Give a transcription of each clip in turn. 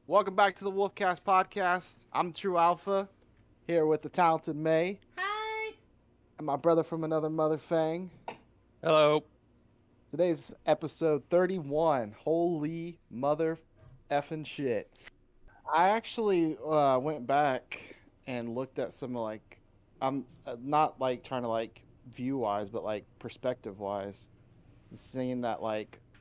Welcome back to the Wolfcast podcast. I'm Tru Alpha, here with the talented May Hi. and my brother from another mother, Fang. Hello. Today's episode 31. Holy mother effing shit. I actually went back and looked at some I'm not like trying to view wise, but like perspective wise, seeing that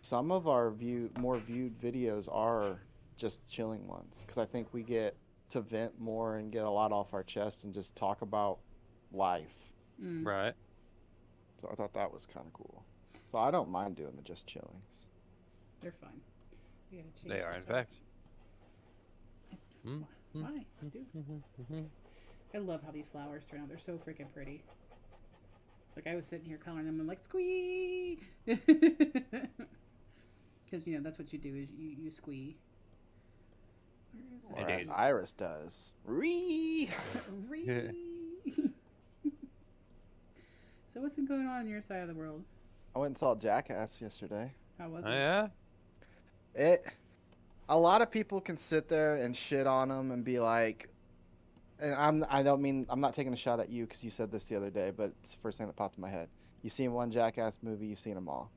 some of our more viewed videos are just chilling ones because I think we get to vent more and get a lot off our chest and just talk about life. Right. So I thought that was kind of cool. So I don't mind doing the just chillings. They're fun. We gotta change They are, in this up. fact. Why? I love how these flowers turn out. They're so freaking pretty. Like I was sitting here coloring them and I'm like, squee! Because, that's what you do is you squee. Where Or is as Indeed. Iris does. Ree! Ree. So what's been going on your side of the world? I went and saw Jackass yesterday. How was Oh, it? yeah? A lot of people can sit there and shit on them and be like, and I'm not taking a shot at you because you said this the other day, but it's the first thing that popped in my head. You've seen one Jackass movie, you've seen them all.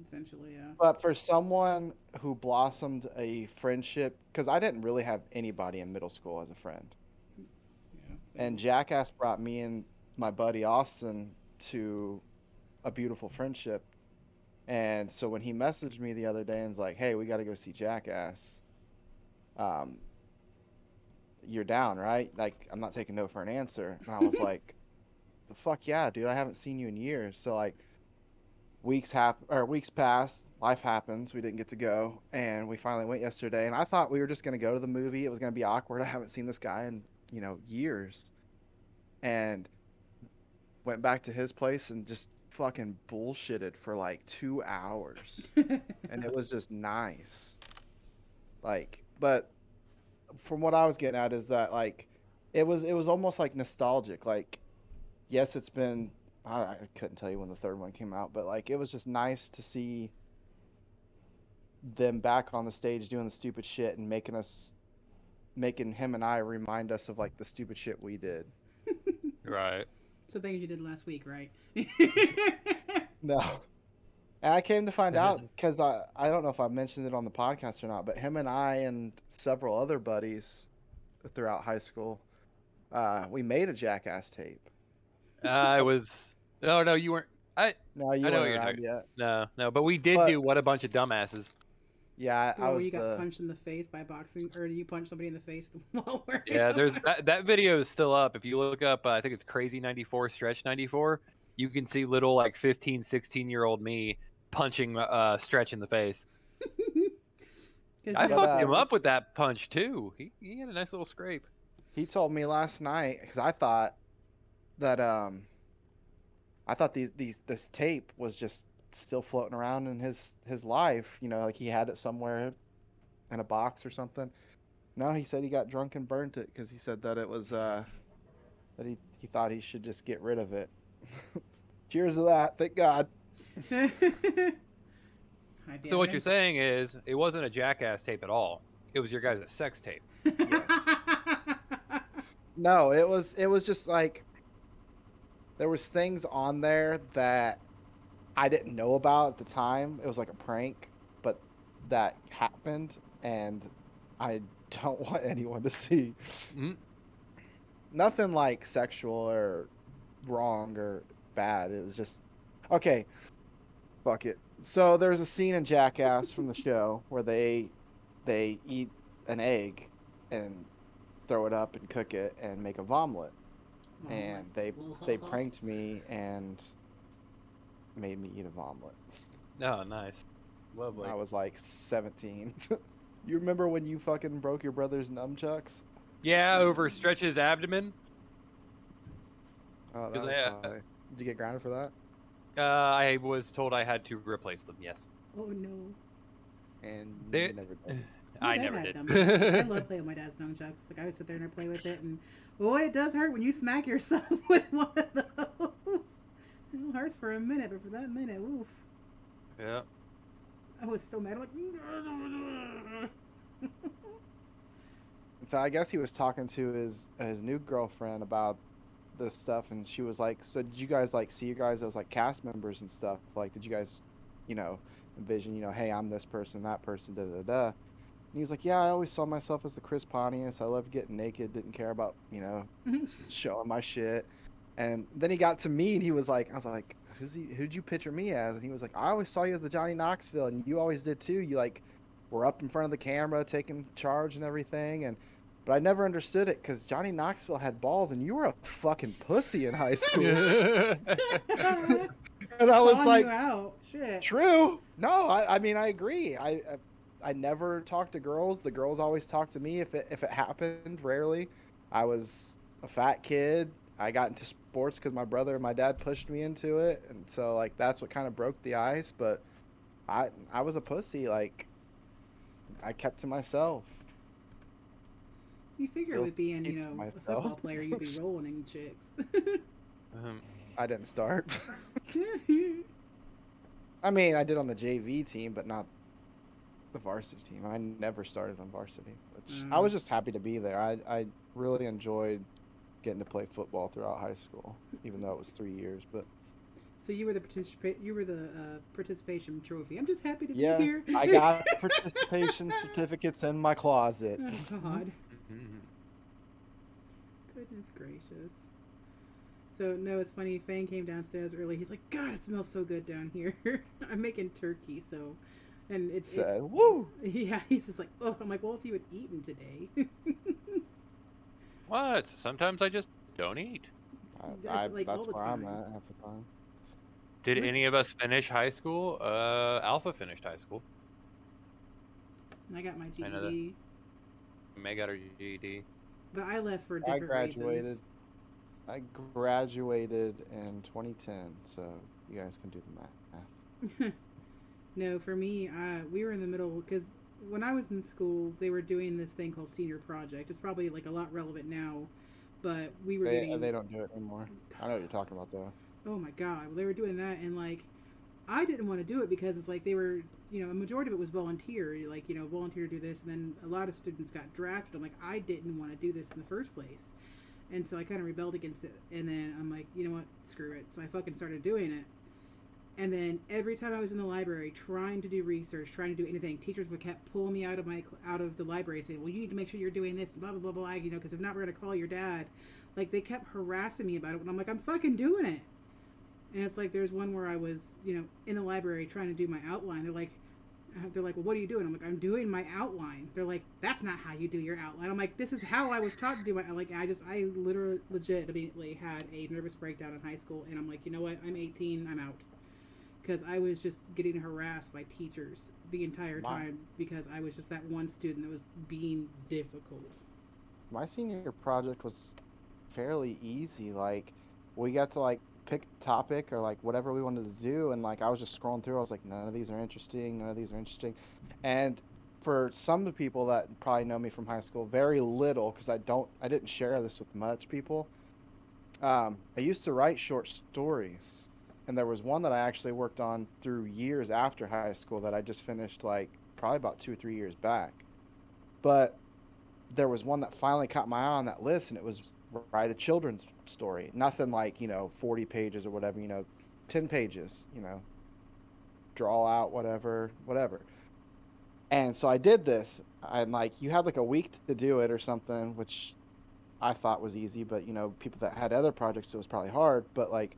Essentially, yeah. But for someone who blossomed a friendship, because I didn't really have anybody in middle school as a friend, Yeah. and Jackass brought me and my buddy Austin to a beautiful friendship. And so when he messaged me the other day and was like, "Hey, we got to go see Jackass. You're down, right?" Like, I'm not taking no for an answer. And I was like, "The fuck yeah, dude! I haven't seen you in years." So like, weeks passed, life happens. We didn't get to go, and we finally went yesterday. And I thought we were just gonna go to the movie. It was gonna be awkward. I haven't seen this guy in years, and went back to his place and just fucking bullshitted for like 2 hours. And it was just nice. But from what I was getting at is that it was almost like nostalgic. Like, yes, it's been I couldn't tell you when the third one came out, but like it was just nice to see them back on the stage doing the stupid shit and making him and I remind us of like the stupid shit we did. Right. So things you did last week, right? No. And I came to find out because I don't know if I mentioned it on the podcast or not, but him and I and several other buddies throughout high school, we made a Jackass tape. I was. Oh, no, you weren't. No, you I know weren't you're around talking. yet. No, but we did But- do What a Bunch of Dumbasses. Yeah, The I one was where you got the. punched in the face by boxing, or you punch somebody in the face while wearing Yeah, there's a- that video is still up. If you look up, I think it's Crazy 94, Stretch 94, you can see little like 15, 16-year-old me punching Stretch in the face. 'Cause I you know, fucked him girls- up with that punch too. He had a nice little scrape. He told me last night because I thought that this tape was just still floating around in his life. Like he had it somewhere in a box or something. No, he said he got drunk and burnt it because he said that it was that he thought he should just get rid of it. Cheers to that, thank God. Hide the So what you're evidence. saying is it wasn't a Jackass tape at all. It was your guys' sex tape. Yes. No, it was just like there was things on there that I didn't know about at the time. It was like a prank, but that happened and I don't want anyone to see. Mm. Nothing like sexual or wrong or bad. It was just okay. Fuck it. So there's a scene in Jackass from the show where they eat an egg and throw it up and cook it and make a omelet. And they pranked me and made me eat a omelet. Oh, nice. Lovely. I was like 17. You remember when you fucking broke your brother's nunchucks? Yeah, over Stretch's abdomen. Oh, that 'Cause was I, probably... Did you get grounded for that? I was told I had to replace them. Yes. Oh no. And They- you never did. My I dad never had did. nunchucks. I love playing with my dad's nunchucks. Like I would sit there and I'd play with it, and boy, it does hurt when you smack yourself with one of those. It hurts for a minute, but for that minute, oof. Yeah. I was so mad. I'm like, So I guess he was talking to his new girlfriend about this stuff, and she was like, "So did you guys like see you guys as like cast members and stuff? Like, did you guys, you know, envision, hey, I'm this person, that person, da da da?" And he was like, "Yeah, I always saw myself as the Chris Pontius. I loved getting naked, didn't care about, showing my shit." And then he got to me, and he was like, I was like, who'd you picture me as? And he was like, "I always saw you as the Johnny Knoxville, and you always did too. You like were up in front of the camera, taking charge and everything." But I never understood it because Johnny Knoxville had balls, and you were a fucking pussy in high school. And I was Calling like, you out. Shit. true. No, I mean, I agree. I never talked to girls. The girls always talked to me if it happened. Rarely. I was a fat kid. I got into sports because my brother and my dad pushed me into it, and so like that's what kind of broke the ice. But I was a pussy. Like I kept to myself. You figure Still with being, keep to a myself. football player, you'd be rolling in chicks. I didn't start. I mean, I did on the JV team, but not the varsity team. I never started on varsity, which I was just happy to be there. I really enjoyed getting to play football throughout high school, even though it was 3 years. But So you were the participation trophy. I'm just happy to be yes, here. I got participation certificates in my closet. Oh God. Goodness gracious. So no, it's funny. Fang came downstairs early. He's like, "God, it smells so good down here." I'm making turkey, so, and it's Woo. yeah. He's just like, "Oh," I'm like, "Well, if you had eaten today." What? Sometimes I just don't eat. That's like all That's the where I'm time. at half the time. Did any of us finish high school? Alpha finished high school. And I got my I know that. GED, Meg got her GED. but I left for I different graduated. reasons. I graduated in 2010, so you guys can do the math. No, for me, we were in the middle because when I was in school, they were doing this thing called senior project. It's probably like a lot relevant now, but we were getting. They don't do it anymore. I know what you're talking about though. Oh my god, well, they were doing that, and like, I didn't want to do it because it's like they were, a majority of it was volunteer, like volunteer to do this, and then a lot of students got drafted. I'm like, I didn't want to do this in the first place, and so I kind of rebelled against it. And then I'm like, you know what, screw it. So I fucking started doing it. And then every time I was in the library trying to do research, trying to do anything, teachers would kept pulling me out of the library, saying, "Well, you need to make sure you're doing this," and blah blah blah blah. Because if not, we're gonna call your dad. Like they kept harassing me about it, and I'm like, I'm fucking doing it. And it's like there's one where I was, in the library trying to do my outline. They're like, "Well, what are you doing?" I'm like, "I'm doing my outline." They're like, "That's not how you do your outline." I'm like, "This is how I was taught to do my like." I literally legitimately had a nervous breakdown in high school, and I'm like, you know what? I'm 18. I'm out. Because I was just getting harassed by teachers the entire time because I was just that one student that was being difficult. My senior project was fairly easy. Like, we got to like pick a topic or like whatever we wanted to do, and like I was just scrolling through. I was like, none of these are interesting. None of these are interesting. And for some of the people that probably know me from high school, very little because I didn't share this with much people. I used to write short stories. And there was one that I actually worked on through years after high school that I just finished like probably about 2 or 3 years back. But there was one that finally caught my eye on that list, and it was write a children's story. Nothing like, 40 pages or whatever, 10 pages, draw out whatever. And so I did this. And like you had like a week to do it or something, which I thought was easy, but people that had other projects, it was probably hard. But like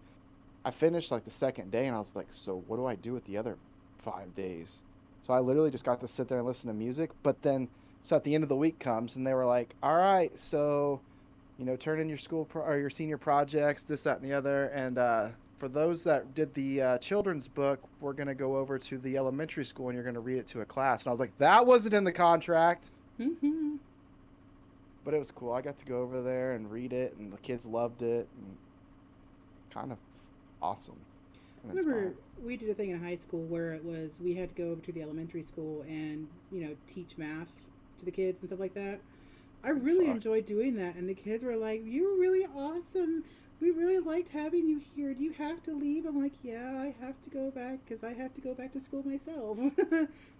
I finished like the second day, and I was like, so what do I do with the other 5 days? So I literally just got to sit there and listen to music. But then, so at the end of the week comes, and they were like, all right, so, turn in your or your senior projects, this, that, and the other. And for those that did the children's book, we're going to go over to the elementary school, and you're going to read it to a class. And I was like, that wasn't in the contract. But it was cool. I got to go over there and read it, and the kids loved it. And kind of awesome. I remember we did a thing in high school where it was we had to go over to the elementary school and teach math to the kids and stuff like that. I really enjoyed doing that, and the kids were like, "You were really awesome. We really liked having you here. Do you have to leave?" I'm like, "Yeah, I have to go back because I have to go back to school myself."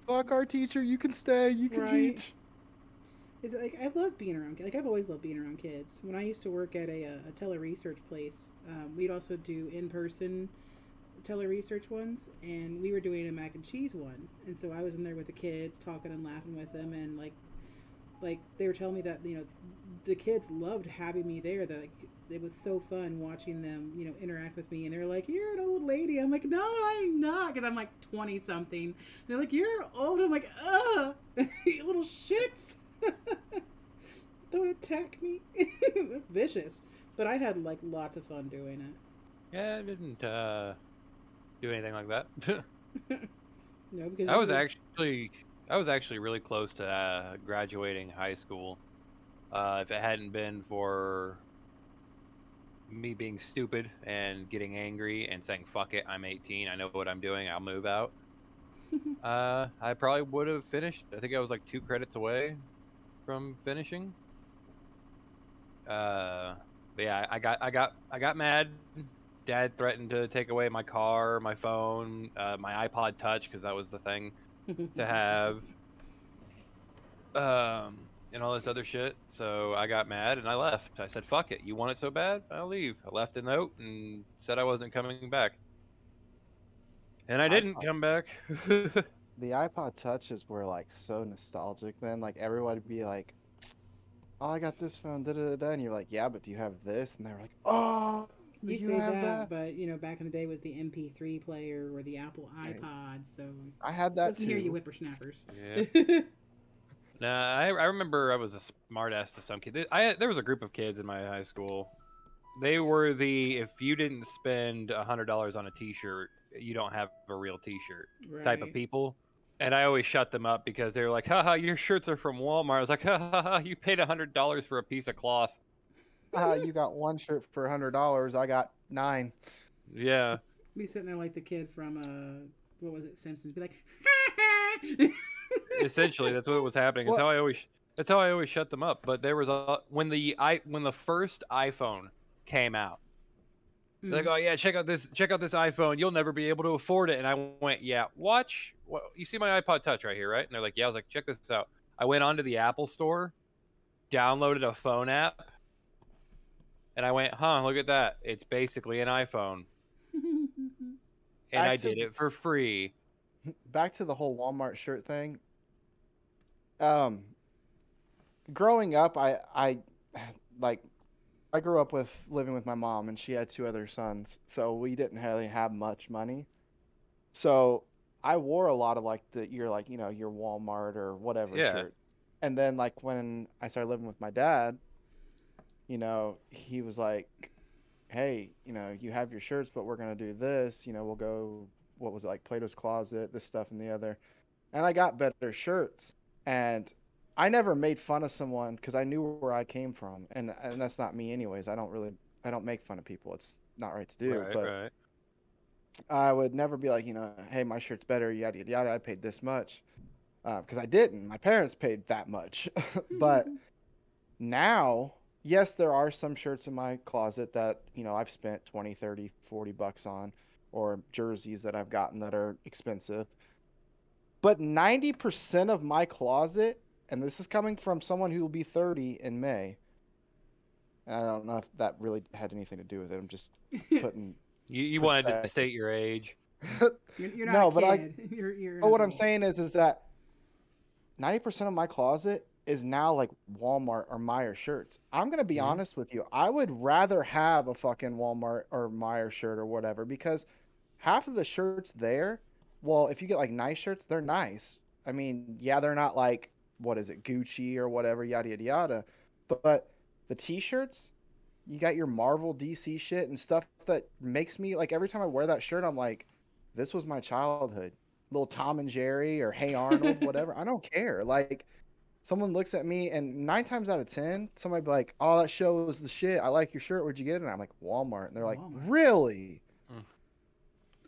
Fuck our teacher. You can stay. You can teach. Is it like I love being around? Like I've always loved being around kids. When I used to work at a tele research place, we'd also do in person tele research ones, and we were doing a mac and cheese one, and so I was in there with the kids, talking and laughing with them, and like they were telling me that the kids loved having me there. That like, it was so fun watching them interact with me, and they're like, "You're an old lady." I'm like, "No, I'm not," because I'm like 20 something. They're like, "You're old." I'm like, "Ugh, you little shits." Don't attack me. They're vicious. But I had like lots of fun doing it. Yeah, I didn't do anything like that. No, because I was actually really close to graduating high school. If it hadn't been for me being stupid and getting angry and saying "fuck it, I'm 18, I know what I'm doing, I'll move out," I probably would have finished. I think I was like 2 credits away from finishing. But yeah, I got mad. Dad threatened to take away my car, my phone, my iPod Touch, because that was the thing to have, and all this other shit. So I got mad and I left. I said, "Fuck it, you want it so bad? I'll leave." I left a note and said I wasn't coming back, and I didn't iPod, come back. the iPod Touches were like so nostalgic then. Like everyone would be like, "Oh, I got this phone," da da da, da," and you're like, "Yeah, but do you have this?" And they're like, "Oh, You you say have that, that?" but back in the day was the MP3 player or the Apple Hey, iPod, so I had that listen here, you too. whippersnappers. Yeah. Nah, I remember I was a smart ass to some kid. There was a group of kids in my high school. They were the if you didn't spend $100 on a T-shirt, you don't have a real T-shirt type of Right. people. And I always shut them up because they were like, "Haha, your shirts are from Walmart." I was like, "Ha ha ha, you paid $100 for a piece of cloth." You got one shirt for $100. I got 9. Yeah, Be sitting there like the kid from what was it, Simpsons? Be like, essentially that's what was happening. What? That's how I always shut them up. But there was a when the first iPhone came out. They're like, mm. "Oh yeah, check out this iPhone. You'll never be able to afford it." And I went, "Yeah, watch. What you see my iPod Touch right here, right?" And they're like, "Yeah." I was like, "Check this out." I went onto the Apple Store, downloaded a phone app, and I went, "Huh, look at that. It's basically an iPhone." And Back I to did it for free. back to the whole Walmart shirt thing. Um, growing up, I like I grew up with living with my mom, and she had 2 other sons, so we didn't really have much money. So I wore a lot of like your Walmart or whatever Yeah. shirt. And then like when I started living with my dad, he was like, "Hey, you have your shirts, but we're gonna do this. We'll go, what was it, like Plato's Closet, this stuff and the other." And I got better shirts. And I never made fun of someone because I knew where I came from, and that's not me anyways. I don't make fun of people. It's not right to do. Right, But right. I would never be like, "Hey, my shirt's better, yada yada yada. I paid this much," because I didn't. My parents paid that much. But now, yes, there are some shirts in my closet that I've spent 20, 30, $40 on, or jerseys that I've gotten that are expensive. But 90% of my closet, and this is coming from someone who will be 30 in May, and I don't know if that really had anything to do with it. I'm just putting You wanted to perspective. state your age. You're not a No, kid. You're an but what I'm adult. saying is that 90% of my closet is now like Walmart or Meijer shirts. I'm gonna be Hmm. honest with you. I would rather have a fucking Walmart or Meijer shirt or whatever, because half of the shirts there, well, if you get like nice shirts, they're nice. I mean, yeah, they're not like, what is it, Gucci or whatever, yada yada yada. But the t-shirts, you got your Marvel DC shit and stuff that makes me like every time I wear that shirt, I'm like, this was my childhood. Little Tom and Jerry or Hey Arnold, whatever. I don't care. Like someone looks at me and 9 times out of 10, somebody be like, "Oh, that show was the shit. I like your shirt. Where'd you get it?" And I'm like, "Walmart." And they're like, Walmart. "Really?" Mm.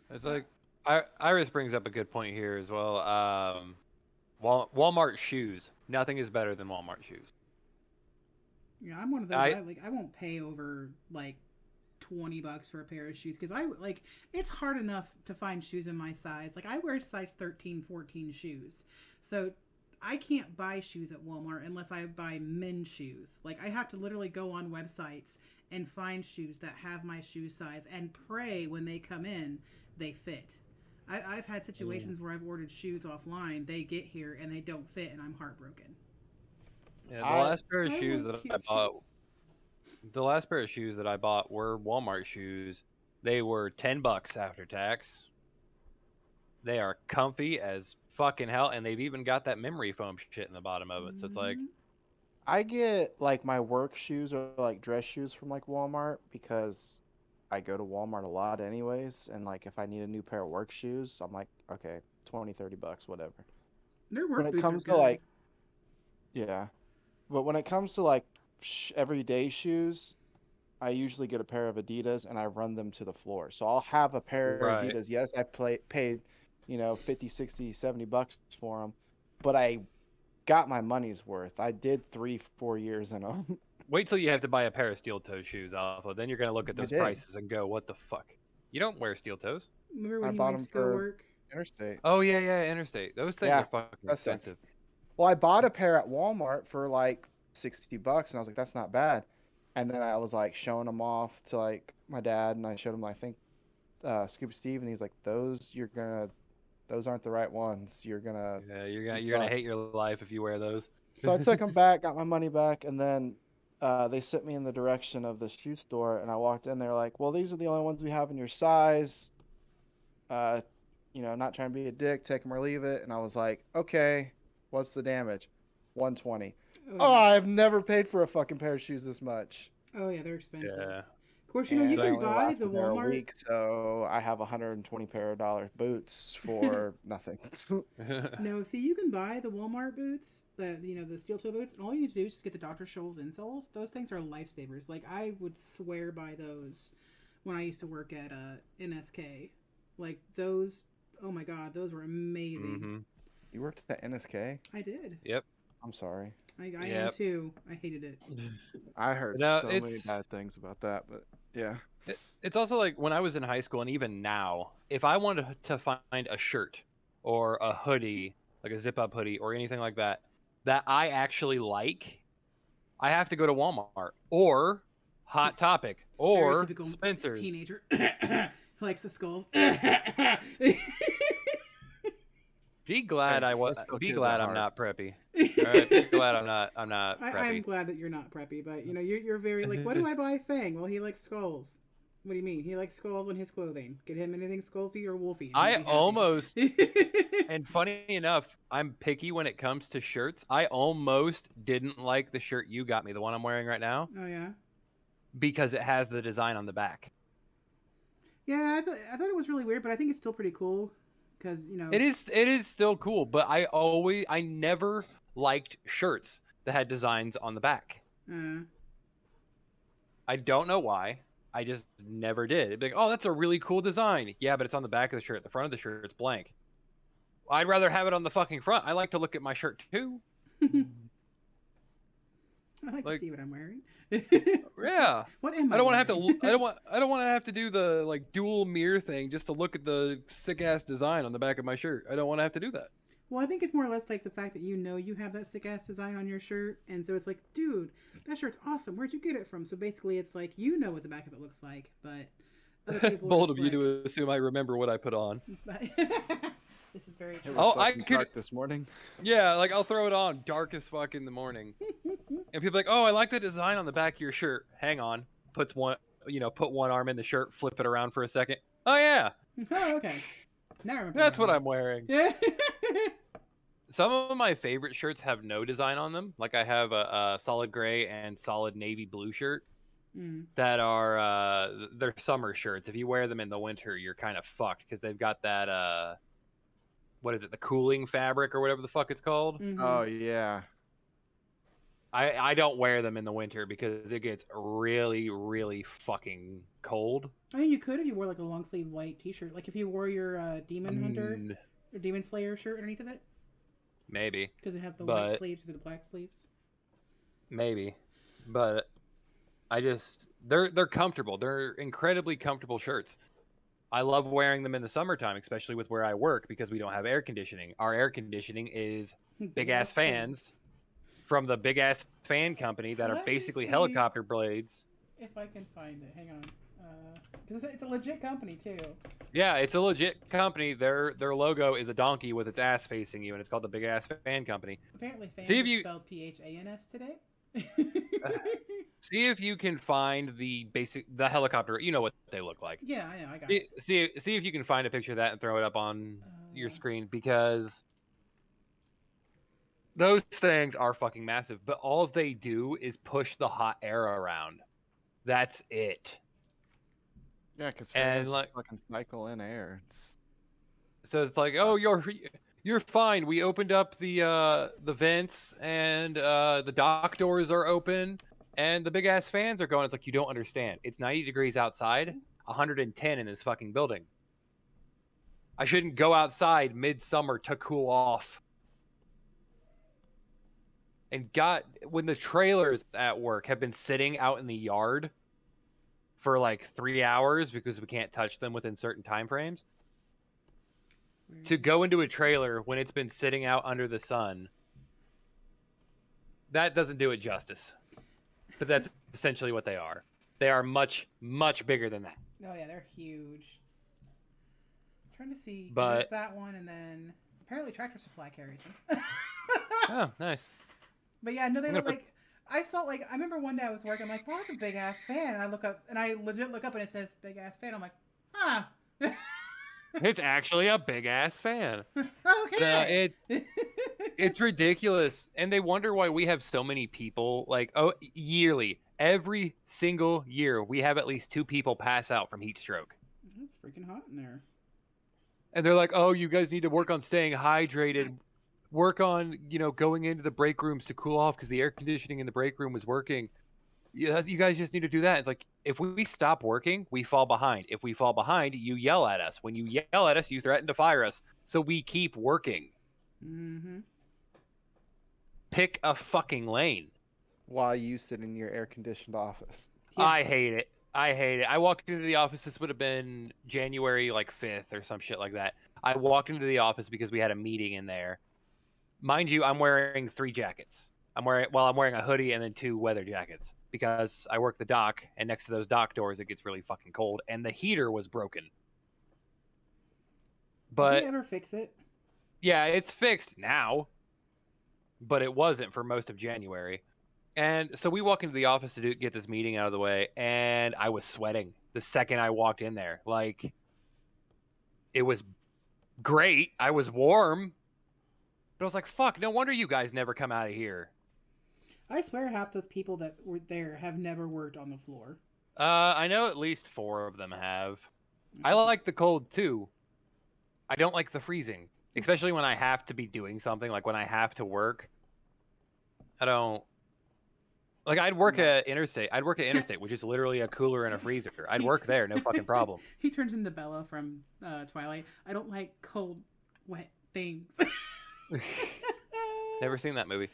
It's Uh, like Iris brings up a good point here as well. Walmart shoes. Nothing is better than Walmart shoes. yeah, I'm one of those. I I won't pay over like $20 for a pair of shoes because I like it's hard enough to find shoes in my size. Like I wear size 13, 14 shoes, so I can't buy shoes at Walmart unless I buy men's shoes. Like I have to literally go on websites and find shoes that have my shoe size and pray when they come in they fit. I've had situations where I've ordered shoes offline, they get here and they don't fit, and I'm heartbroken. Yeah, the last pair of I shoes want that cute I bought, shoes. the last pair of shoes that I bought were Walmart shoes. They were $10 after tax. They are comfy as fucking hell, and they've even got that memory foam shit in the bottom of it. So it's like, Mhm. I get like my work shoes or like dress shoes from like Walmart because I go to Walmart a lot anyways, and like if I need a new pair of work shoes, I'm like, okay, 20, $30, whatever. Their When work it boots are comes to good. like, yeah, but when it comes to like everyday shoes, I usually get a pair of Adidas and I run them to the floor. So I'll have a pair of right. Adidas. Yes, I've paid, 50, 60, $70 for them, but I got my money's worth. I did 3, 4 years in them. Wait till you have to buy a pair of steel toe shoes, Alpha. Then you're gonna look at I those did. prices and go, "What the fuck? You don't wear steel toes." Remember I when he bought went them to go for work? Interstate. Oh yeah, yeah, Interstate. Those things Yeah, are fucking that sucks. expensive. Well, I bought a pair at Walmart for like $60, and I was like, that's not bad. And then I was like showing them off to like my dad, and I showed him, I think, Scuba Steve, and he's like, those aren't the right ones. You're gonna Yeah, be you're gonna fucked. hate your life if you wear those. So I took them back, got my money back, and then they sent me in the direction of the shoe store, and I walked in. They're like, "Well, these are the only ones we have in your size. Uh, not trying to be a dick, take them or leave it." And I was like, "Okay, what's the damage? 120. Oh Oh, yeah. I've never paid for a fucking pair of shoes this much." Oh yeah, they're expensive. Yeah. Of course, you And I can only buy the lasted there a Walmart. week, so I have 120 pair of dollar boots for nothing. No, see, you can buy the Walmart boots, the steel toe boots, and all you need to do is just get the Dr. Scholl's insoles. Those things are lifesavers. Like I would swear by those when I used to work at NSK. Like those, oh my god, those were amazing. hmm You worked at NSK? I did. Yep. I'm sorry. I am Yep. too. I hated it. I heard Now so many bad things about that, but yeah. it's also like when I was in high school and even now, if I wanted to find a shirt or a hoodie, like a zip up hoodie or anything like that, that I actually like, I have to go to Walmart or Hot Topic or Stereotypical Spencer's. teenager who likes the skulls. Be glad Hey, we're still be kids glad at I'm heart. not preppy. All right, be glad I'm not I'm preppy. glad that you're not preppy, but you're very like, what do I buy Fang? Well, he likes skulls. What do you mean? He likes skulls on his clothing. Get him anything Skullsy or Wolfy. And I he'll be almost, happy. and funny enough, I'm picky when it comes to shirts. I almost didn't like the shirt you got me, the one I'm wearing right now, Oh yeah. because it has the design on the back. Yeah, I thought it was really weird, but I think it's still pretty cool because It is still cool, but I never liked shirts that had designs on the back. Uh, I don't know why. I just never did. It'd be like, oh, that's a really cool design. Yeah, but it's on the back of the shirt. The front of the shirt, it's blank. I'd rather have it on the fucking front. I like to look at my shirt too. I like to Like, see what I'm wearing. yeah. What am I? I don't want to have to. wearing? I don't want to have to do the like dual mirror thing just to look at the sick ass design on the back of my shirt. I don't want to have to do that. Well, I think it's more or less like the fact that you have that sick ass design on your shirt, and so it's like, dude, that shirt's awesome. Where'd you get it from? So basically, it's like you know what the back of it looks like, but other people Bold are of just you like, to assume I remember what I put on. this is very It true. was Oh, I fucking could. dark this morning. Yeah, like I'll throw it on dark as fuck in the morning, and people are like, oh, I like the design on the back of your shirt. Hang on, put one arm in the shirt, flip it around for a second. Oh yeah, Oh, okay. Now I remember. that's what I'm wearing. Yeah. Some of my favorite shirts have no design on them. Like I have a solid gray and solid navy blue shirt Mm. that are they're summer shirts. If you wear them in the winter, you're kind of fucked because they've got that what is it, the cooling fabric or whatever the fuck it's called. Mhm. Oh yeah. I don't wear them in the winter because it gets really, really fucking cold. I mean, you could if you wore like a long sleeve white T-shirt, like if you wore your Demon Hunter Mm, or Demon Slayer shirt underneath of it, maybe, because it has the white but sleeves to the black sleeves. maybe, but they're comfortable. They're incredibly comfortable shirts. I love wearing them in the summertime, especially with where I work, because we don't have air conditioning. Our air conditioning is big ass fans from the big ass fan company that are Let me basically see helicopter blades. if I can find it. Hang on. Because it's a legit company, too. Yeah, it's a legit company. Their logo is a donkey with its ass facing you, and it's called the Big Ass Fan Company. Apparently, fans See if is you spelled P-H-A-N-S today. see if you can find the helicopter. You know what they look like. Yeah, I know. I got it. See if you can find a picture of that and throw it up on your screen, because those things are fucking massive. But all they do is push the hot air around. That's it. Yeah, because And fans like, just fucking cycle in air. It's so it's like, oh, you're fine. We opened up the vents, and the dock doors are open, and the big ass fans are going. It's like, you don't understand. It's 90 degrees outside, 110 in this fucking building. I shouldn't go outside midsummer to cool off. And when the trailers at work have been sitting out in the yard for like 3 hours because we can't touch them within certain time frames, to go into a trailer when it's been sitting out under the sun, that doesn't do it justice. But that's essentially what they are. They are much, much bigger than that. Oh, yeah, they're huge. I'm trying to see. 'Cause But there's that one, and then apparently Tractor Supply carries them. oh, nice. But yeah, no, they I'm look gonna like. I saw, like, I remember one day I was working, I'm like, well, that's a big ass fan. And I look up, and I legit look up, and it says big ass fan. I'm like, huh. It's actually a big ass fan. Okay. It's ridiculous, and they wonder why we have so many people. Like, oh, yearly, every single year, we have at least 2 people pass out from heat stroke. It's freaking hot in there. And they're like, oh, you guys need to work on staying hydrated. Work on, going into the break rooms to cool off because the air conditioning in the break room was working. You guys just need to do that. It's like, if we stop working, we fall behind. If we fall behind, you yell at us. When you yell at us, you threaten to fire us. So we keep working. Mm-hmm. Pick a fucking lane. while you sit in your air-conditioned office. Yeah. I hate it. I walked into the office. This would have been January like 5th or some shit like that. I walked into the office because we had a meeting in there. Mind you, I'm wearing 3 jackets. I'm wearing a hoodie and then 2 weather jackets because I work the dock, and next to those dock doors it gets really fucking cold, and the heater was broken. But did they ever fix it? yeah, it's fixed now, but it wasn't for most of January. And so we walk into the office to get this meeting out of the way, and I was sweating the second I walked in there. Like, it was great. I was warm. But I was like, fuck, no wonder you guys never come out of here. I swear half those people that were there have never worked on the floor. I know at least 4 of them have. I like the cold too. I don't like the freezing, especially when I have to be doing something, like when I have to work. I don't. Like, I'd work at Interstate, which is literally a cooler and a freezer. I'd work there, no fucking problem. He turns into Bella from Twilight. I don't like cold, wet things. Never seen that movie.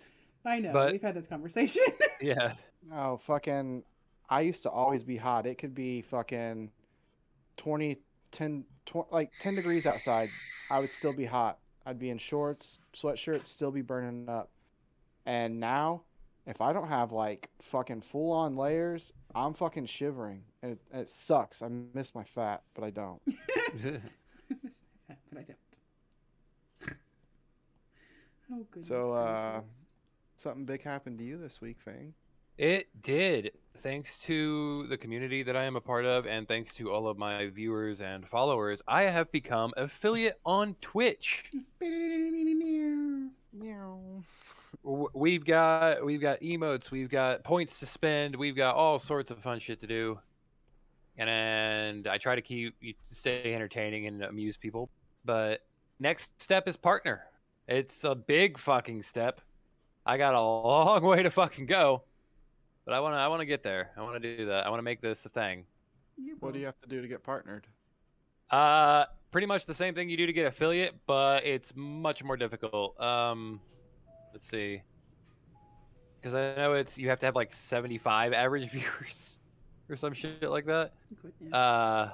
I know. But we've had this conversation. yeah. Oh, fucking... I used to always be hot. It could be fucking 10 degrees outside. I would still be hot. I'd be in shorts, sweatshirt, still be burning up. And now, if I don't have, like, fucking full-on layers, I'm fucking shivering. And it sucks. I miss my fat, but I don't. But I don't. Oh, goodness So, gracious. something big happened to you this week, Fang. It did. Thanks to the community that I am a part of, and thanks to all of my viewers and followers, I have become affiliate on Twitch. Meow. We've got emotes, we've got points to spend, we've got all sorts of fun shit to do, and I try to stay entertaining and amuse people. But next step is partner. It's a big fucking step. I got a long way to fucking go, but I wanna get there. I wanna do that. I wanna make this a thing. What do you have to do to get partnered? Pretty much the same thing you do to get affiliate, but it's much more difficult. Let's see. Because I know you have to have like 75 average viewers or some shit like that. Goodness.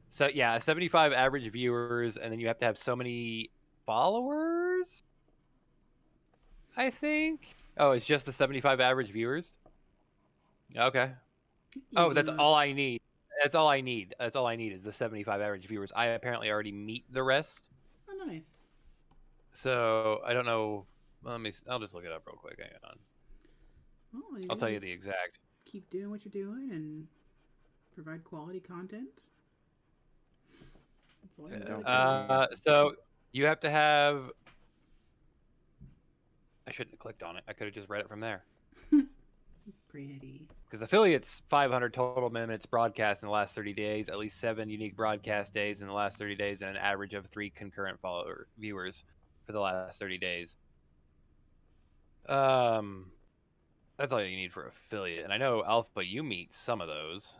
So yeah, 75 average viewers, and then you have to have so many followers, I think. Oh, it's just the 75 average viewers? Okay. Oh, Easy that's enough. all I need. That's all I need. That's all I need is the 75 average viewers. I apparently already meet the rest. Oh, nice. So I don't know. I'll just look it up real quick. Hang on. Well, you I'll tell you just the exact. keep doing what you're doing and provide quality content. That's all you And really don't care about. So you have to have. I shouldn't have clicked on it. I could have just read it from there. Pretty. Because affiliates, 500 total minutes broadcast in the last 30 days, at least 7 unique broadcast days in the last 30 days, and an average of 3 concurrent viewers for the last 30 days. That's all you need for affiliate. And I know Alpha, you meet some of those.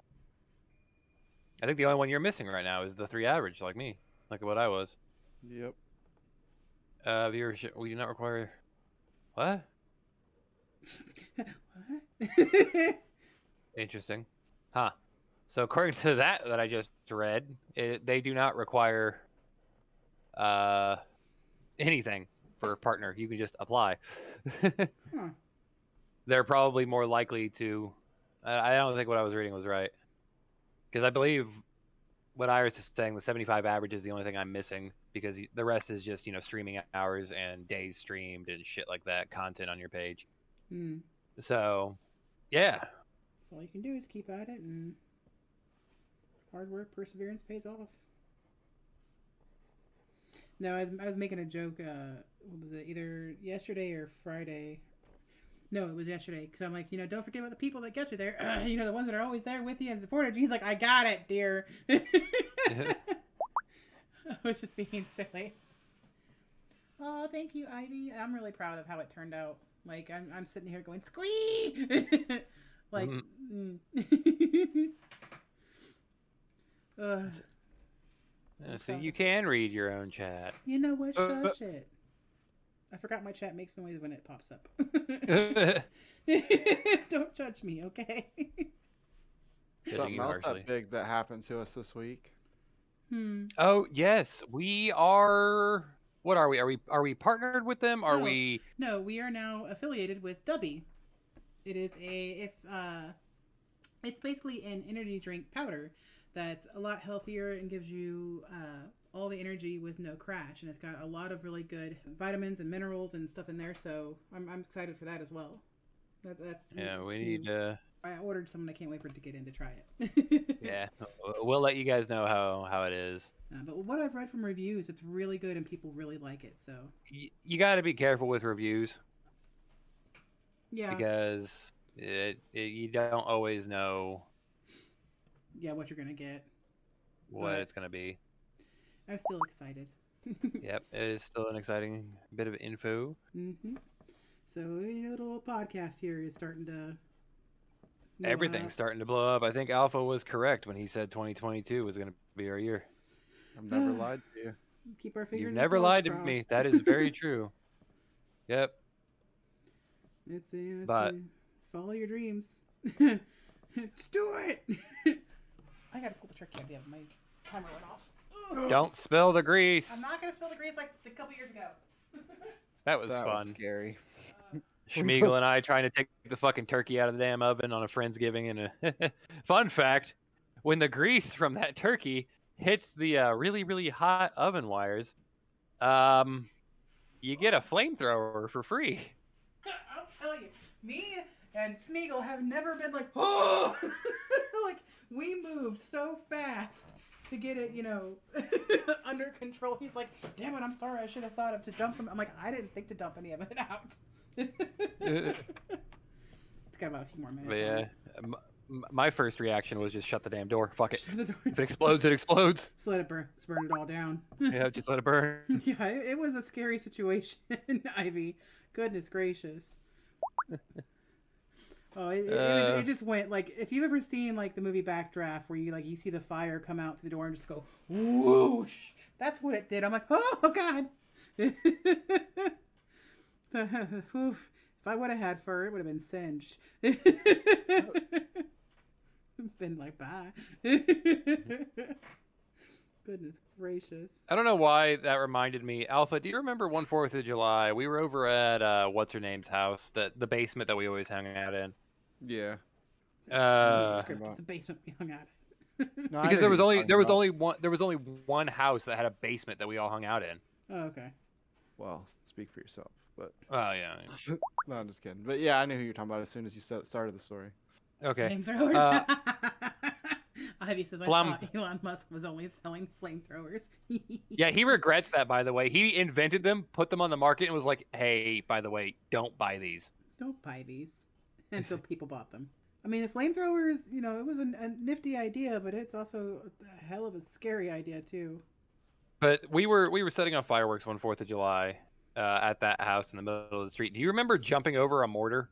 I think the only one you're missing right now is the 3 average, like me, like what I was. Yep. Viewership, we do not require. What? What? Interesting. Huh. So according to that I just read, they do not require anything for a partner. You can just apply. Huh. They're probably more likely to. I don't think what I was reading was right, because I believe what Iris is saying, the 75 average is the only thing I'm missing, because the rest is just streaming hours and days streamed and shit like that, content on your page. So, yeah. That's all you can do is keep at it, and hard work, perseverance pays off. No, I was making a joke. What was it? Either yesterday or Friday. No, it was yesterday. Because I'm like, don't forget about the people that get you there. The ones that are always there with you and supported you. He's like, I got it, dear. I was just being silly. Oh, thank you, Ivy. I'm really proud of how it turned out. Like, I'm sitting here going, squee! Like, So you can read your own chat. You know what? Shush it. I forgot my chat makes noise when it pops up. Don't judge me, okay? Something else that big that happened to us this week. Oh yes, we are. What are we? Are we partnered with them? Are we? No, we are now affiliated with Dubby. It is it's basically an energy drink powder that's a lot healthier and gives you all the energy with no crash, and it's got a lot of really good vitamins and minerals and stuff in there. So I'm excited for that as well. That's we need. I ordered some, and I can't wait for it to get in to try it. Yeah, we'll let you guys know how it is. But what I've read from reviews, it's really good, and people really like it. So you got to be careful with reviews. Yeah. Because you don't always know. Yeah, what you're gonna get. What it's gonna be. I'm still excited. Yep, it is still an exciting bit of info. So the little podcast here is starting to. Everything's starting to blow up. I think Alpha was correct when he said 2022 was going to be our year. I've never lied to you. Keep our fingers. You've never lied to me. That is very true. Yep. But follow your dreams. Let's do it. I gotta pull the turkey out of the oven. My timer went off. Don't spill the grease. I'm not gonna spill the grease like a couple years ago. That was fun. Was scary. Schmeagle and I trying to take the fucking turkey out of the damn oven on a Friendsgiving. And fun fact, when the grease from that turkey hits the really, really hot oven wires, you get a flamethrower for free. I'll tell you, me and Smeagol have never been like, oh! Like, we moved so fast to get it, under control. He's like, damn it, I'm sorry, I should have thought of to dump some. I'm like, I didn't think to dump any of it out. It's got about a few more minutes. But yeah, my first reaction was just shut the damn door. Fuck it. Shut the door. If it explodes, it explodes. Just let it burn. Just burn it all down. Yeah, just let it burn. Yeah, it was a scary situation, Ivy. Goodness gracious. Oh, it just went like, if you've ever seen like the movie Backdraft, where you see the fire come out through the door and just go whoosh. That's what it did. I'm like, oh god. If I would have had fur, it would have been singed. Been like, bye. Goodness gracious. I don't know why that reminded me. Alpha, do you remember one 4th of July? We were over at what's her name's house, the basement that we always hung out in. Yeah. So Uh, descriptive. The basement we hung out in. No, I because know who you're talking about. there was only one house that had a basement that we all hung out in. Oh, okay. Well, speak for yourself, but Oh yeah. no, I'm just kidding. But yeah, I knew who you're talking about as soon as you started the story. Okay. Flamethrowers. Ivy says, I Flam- thought Elon Musk was only selling flamethrowers. Yeah, he regrets that, by the way. He invented them, put them on the market, and was like, "Hey, by the way, don't buy these." Don't buy these. And so people bought them. I mean, the flamethrowers, you know, it was a nifty idea, but it's also a hell of a scary idea too. But we were setting off fireworks one 4th of July at that house in the middle of the street. Do you remember jumping over a mortar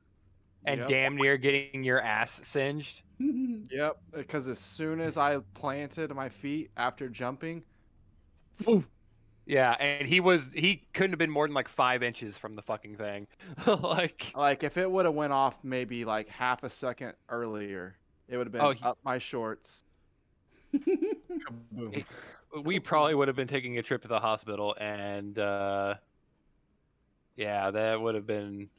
and Yep. damn near getting your ass singed? Yep, because as soon as I planted my feet after jumping, boom. Yeah, and he couldn't have been more than like 5 inches from the fucking thing. Like if it would have went off maybe like half a second earlier, it would have been up my shorts. Kaboom. We probably would have been taking a trip to the hospital, and yeah, that would have been.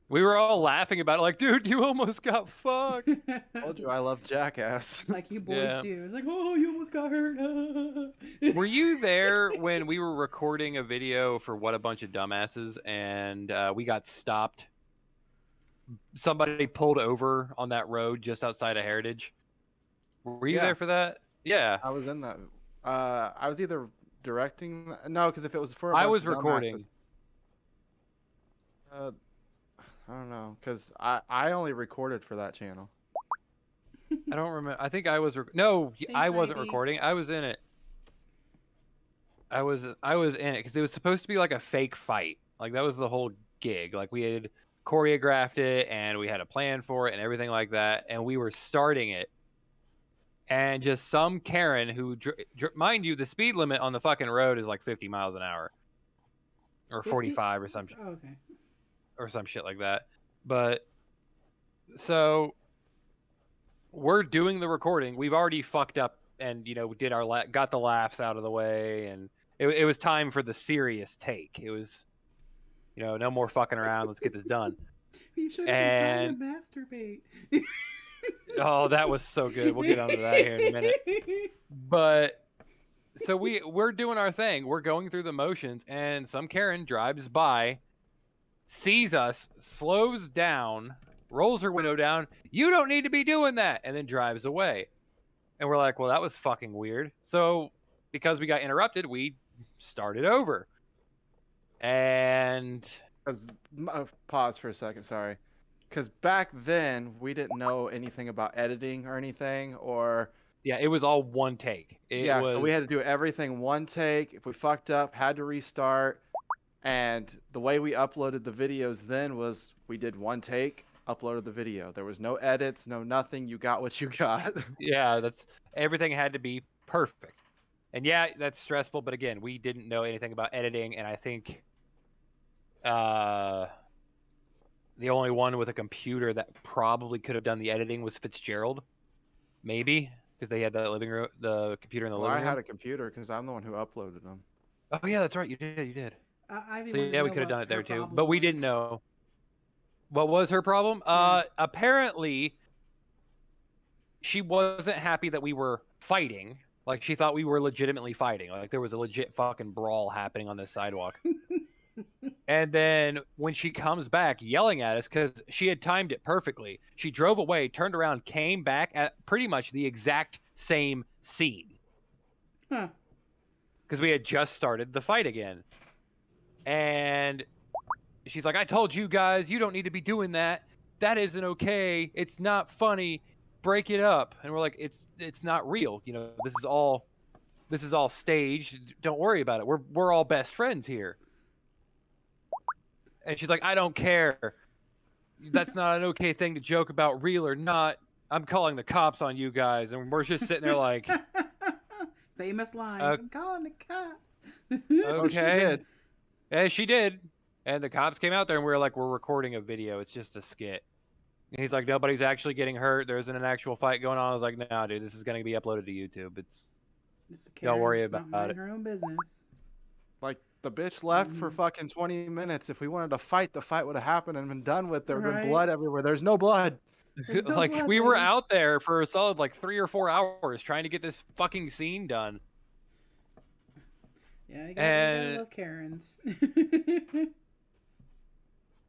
We were all laughing about it, like, dude, you almost got fucked. Told you I love Jackass. Like you boys do. It's like, oh, you almost got hurt. Were you there when we were recording a video for What a Bunch of Dumbasses, and we got stopped? Somebody pulled over on that road just outside of Heritage. Were you there for that? Yeah. I was in that. I was either directing. No, because if it was for I was recording. I don't know, because I only recorded for that channel. I don't remember. I think I was. No, I wasn't recording. I was in it. I was in it because it was supposed to be like a fake fight. Like that was the whole gig. Like we had choreographed it and we had a plan for it and everything like that, and we were starting it. And just some Karen who, mind you, the speed limit on the fucking road is like 50 miles an hour, or 45 or some. Oh, okay. Or some shit like that. But so we're doing the recording. We've already fucked up and did our got the laughs out of the way, and it was time for the serious take. It was no more fucking around. Let's get this done. You should have been trying to masturbate. Oh, that was so good. We'll get onto that here in a minute. But so we're doing our thing. We're going through the motions, and some Karen drives by, sees us, slows down, rolls her window down. You don't need to be doing that, and then drives away. And we're like, well, that was fucking weird. So because we got interrupted, we started over. And pause for a second, sorry. Because back then we didn't know anything about editing or anything, or yeah, it was all one take. So we had to do everything one take. If we fucked up, had to restart. And the way we uploaded the videos then was we did one take, uploaded the video. There was no edits, no nothing. You got what you got. Yeah, everything had to be perfect. And yeah, that's stressful. But again, we didn't know anything about editing. And I think the only one with a computer that probably could have done the editing was Fitzgerald. Maybe. Because they had the computer in the living room. I had a computer because I'm the one who uploaded them. Oh, yeah, that's right. You did. So yeah, we could have done it there too, but we didn't know. What was her problem? Apparently, she wasn't happy that we were fighting. Like she thought we were legitimately fighting. Like there was a legit fucking brawl happening on this sidewalk. And then when she comes back yelling at us, because she had timed it perfectly, she drove away, turned around, came back at pretty much the exact same scene. Huh. Because we had just started the fight again. And she's like, I told you guys, you don't need to be doing that. That isn't okay. It's not funny. Break it up. And we're like, it's not real. This is all staged. Don't worry about it. We're all best friends here. And she's like, I don't care. That's not an okay thing to joke about, real or not. I'm calling the cops on you guys. And we're just sitting there like, famous lines. I'm calling the cops. Okay. Oh, she did. Yeah, she did. And the cops came out there and we were like, we're recording a video. It's just a skit. And he's like, nobody's actually getting hurt. There isn't an actual fight going on. I was like, no, dude, this is going to be uploaded to YouTube. Just Don't Karen worry does not about mind it. her own business. Like the bitch left for Mhm. fucking 20 minutes. If we wanted to fight, the fight would have happened and been done with. There would have been Right? blood everywhere. There's no blood. There's no Like blood, we were lady. out there for a solid like 3 or 4 hours trying to get this fucking scene done. Yeah, you gotta And love Karens.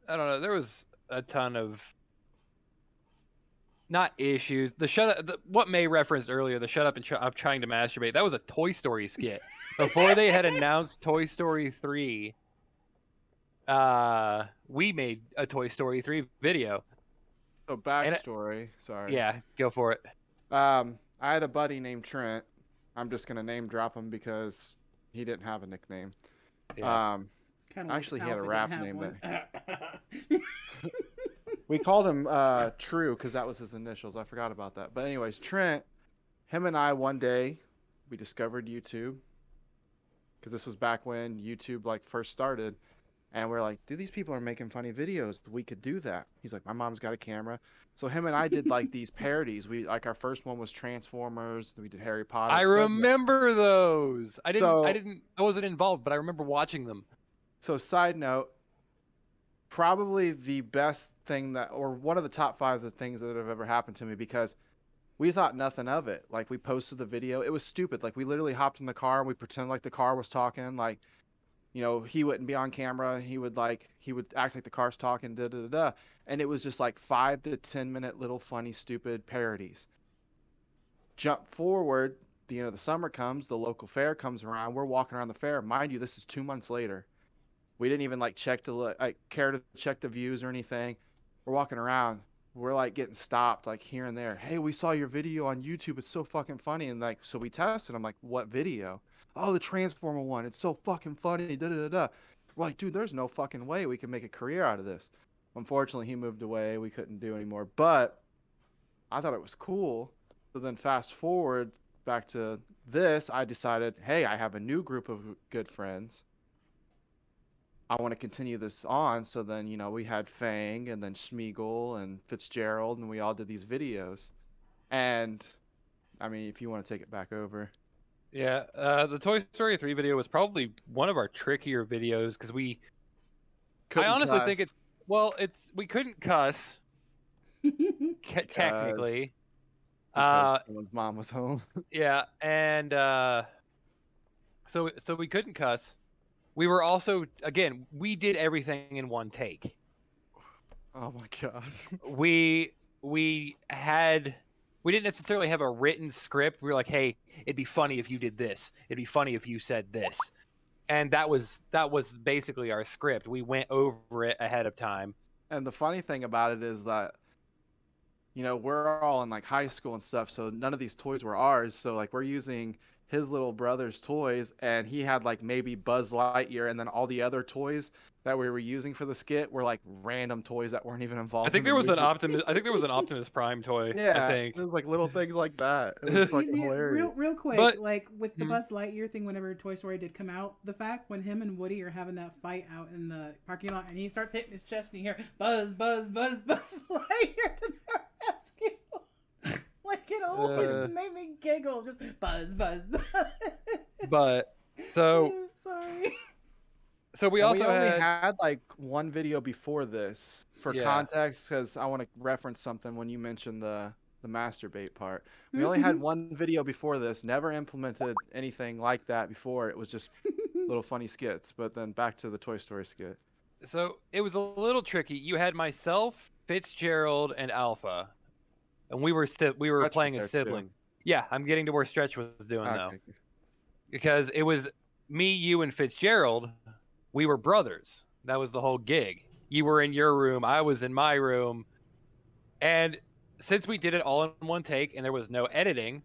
I don't know, there was a ton of not issues. The shut up, what May referenced earlier, the shut up and I'm trying to masturbate. That was a Toy Story skit. Before they had announced Toy Story 3, we made a Toy Story 3 video. So And backstory. Sorry. yeah, go for it. I had a buddy named Trent. I'm just gonna name drop him because he didn't have a nickname. Yeah. Kind of like Actually, he had a Alpha rap didn't have name one. we called him True because that was his initials. I forgot about that. But anyways, Trent, him and I one day we discovered YouTube because this was back when YouTube like first started, and we're like, dude, these people are making funny videos. We could do that. He's like, my mom's got a camera. So him and I did like these parodies. We like our first one was Transformers. We did Harry Potter, I etc. remember those. So I wasn't involved, but I remember watching them. so side note, probably the best thing that, or one of the top five of the things that have ever happened to me because we thought nothing of it. Like we posted the video, it was stupid. Like we literally hopped in the car and we pretended like the car was talking. Like, you know, he wouldn't be on camera. He would act like the car's talking, da da da da. And it was just like 5 to 10 minute little funny, stupid parodies. Jump forward, the end of the summer comes, the local fair comes around. We're walking around the fair. Mind you, this is 2 months later. We didn't even like check to like care to check the views or anything. We're walking around. We're like getting stopped like here and there. Hey, we saw your video on YouTube. It's so fucking funny. And like, so we tested. I'm like, what video? Oh, the Transformer one. It's so fucking funny. Da da da da. We're like, dude, there's no fucking way we can make a career out of this. Unfortunately, he moved away. We couldn't do anymore. But I thought it was cool. So then fast forward back to this, I decided, hey, I have a new group of good friends. I want to continue this on. So then, you know, we had Fang and then Smeagol and Fitzgerald, and we all did these videos. And I mean, if you want to take it back over. Yeah, the Toy Story 3 video was probably one of our trickier videos because I Couldn't honestly cuss think we couldn't cuss technically. because someone's mom was home. Yeah, and so we couldn't cuss. We were also, again, we did everything in one take. Oh my god. We didn't necessarily have a written script. We were like, hey, it'd be funny if you did this. It'd be funny if you said this. And that was basically our script. We went over it ahead of time. And the funny thing about it is that, you know, we're all in like high school and stuff, so none of these toys were ours. So like we're using his little brother's toys, and he had like maybe Buzz Lightyear, and then all the other toys that we were using for the skit were like random toys that weren't even involved. I think in there the was movie. I think there was an Optimus Prime toy. Yeah, I think. it was like little things like that. It was fucking hilarious. real quick, But like with the Mhm. Buzz Lightyear thing, whenever Toy Story did come out, the fact when him and Woody are having that fight out in the parking lot, and he starts hitting his chest, and you hear Buzz, Buzz, Buzz, Buzz Lightyear to the rescue. Like it always made me giggle. Just Buzz, Buzz, Buzz. But so Sorry. we And also we only had had like one video before this for Yeah. context, because I want to reference something when you mentioned the masturbate part. We only had one video before this, never implemented anything like that before. It was just little funny skits. But then back to the Toy Story skit. so it was a little tricky. You had myself, Fitzgerald, and Alpha, and we were Stretch was playing a there, too. sibling. Yeah, I'm getting to where Stretch was doing though, Okay. because it was me, you, and Fitzgerald. We were brothers. That was the whole gig. You were in your room, I was in my room, and since we did it all in one take and there was no editing,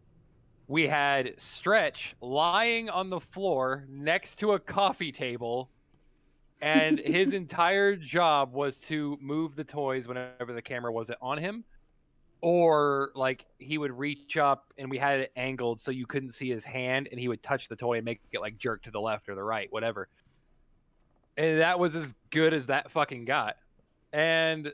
we had Stretch lying on the floor next to a coffee table, and his entire job was to move the toys whenever the camera wasn't on him, or like he would reach up and we had it angled so you couldn't see his hand, and he would touch the toy and make it like jerk to the left or the right, whatever. And that was as good as that fucking got. And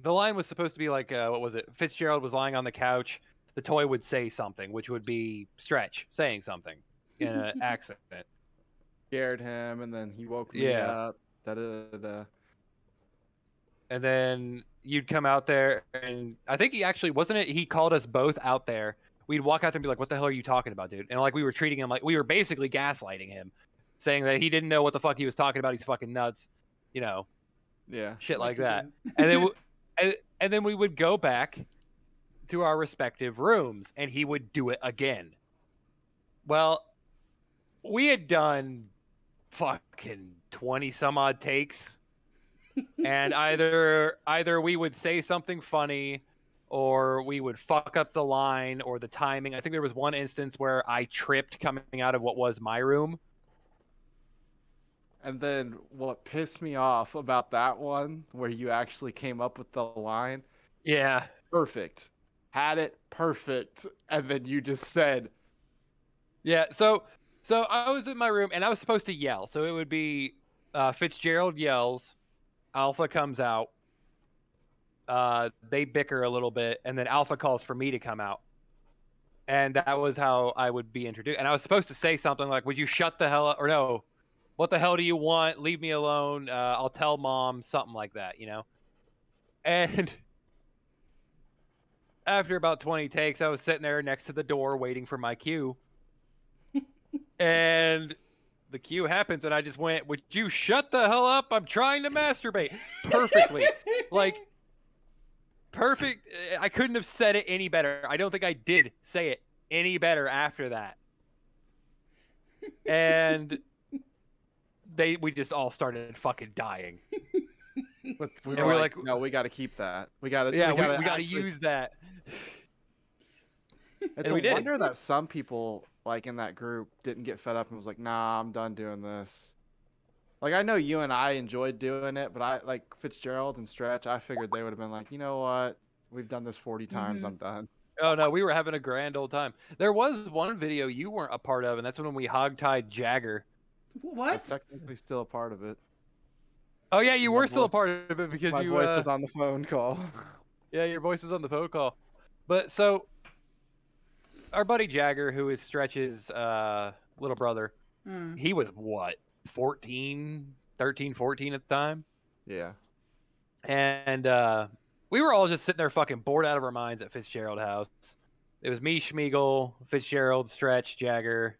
the line was supposed to be like, what was it? Fitzgerald was lying on the couch. the toy would say something, which would be Stretch saying something in an accent. Scared him, and then he woke me Yeah. up. Da da da da. And then you'd come out there, and I think he actually wasn't it. He called us both out there. We'd walk out there and be like, "What the hell are you talking about, dude?" And like we were treating him like we were basically gaslighting him, saying that he didn't know what the fuck he was talking about. He's fucking nuts, Yeah. shit like you that. do. And then and then we would go back to our respective rooms, and he would do it again. Well, we had done fucking 20 some odd takes, and either we would say something funny, or we would fuck up the line or the timing. I think there was one instance where I tripped coming out of what was my room. And then what pissed me off about that one, where you actually came up with the line, Yeah. perfect, had it perfect, and then you just said, Yeah, so I was in my room, and I was supposed to yell. So it would be Fitzgerald yells, Alpha comes out, they bicker a little bit, and then Alpha calls for me to come out. And that was how I would be introduced. And I was supposed to say something like, "Would you shut the hell up?" Or no, "What the hell do you want? Leave me alone. I'll tell mom," something like that, And after about 20 takes, I was sitting there next to the door waiting for my cue. And the cue happens, and I just went, "Would you shut the hell up? I'm trying to masturbate." Perfectly. Like, perfect. I couldn't have said it any better. I don't think I did say it any better after that. And we just all started fucking dying. we And were we're like, like, no, we got to keep that. We got to, yeah, we got to actually... use that. It's a wonder that some people, like, in that group didn't get fed up and was like, nah, I'm done doing this. Like, I know you and I enjoyed doing it, but I, like, Fitzgerald and Stretch, I figured they would have been like, you know what? We've done this 40 times. I'm done. Oh, no, we were having a grand old time. There was one video you weren't a part of, and that's when we hogtied Jagger. What? I was technically still a part of it. Oh, yeah, you were still a part of it because my voice was on the phone call. Yeah, your voice was on the phone call. But so, our buddy Jagger, who is Stretch's little brother, he was what, 13, 14 at the time? Yeah. And we were all just sitting there fucking bored out of our minds at Fitzgerald House. It was me, Schmeagle, Fitzgerald, Stretch, Jagger,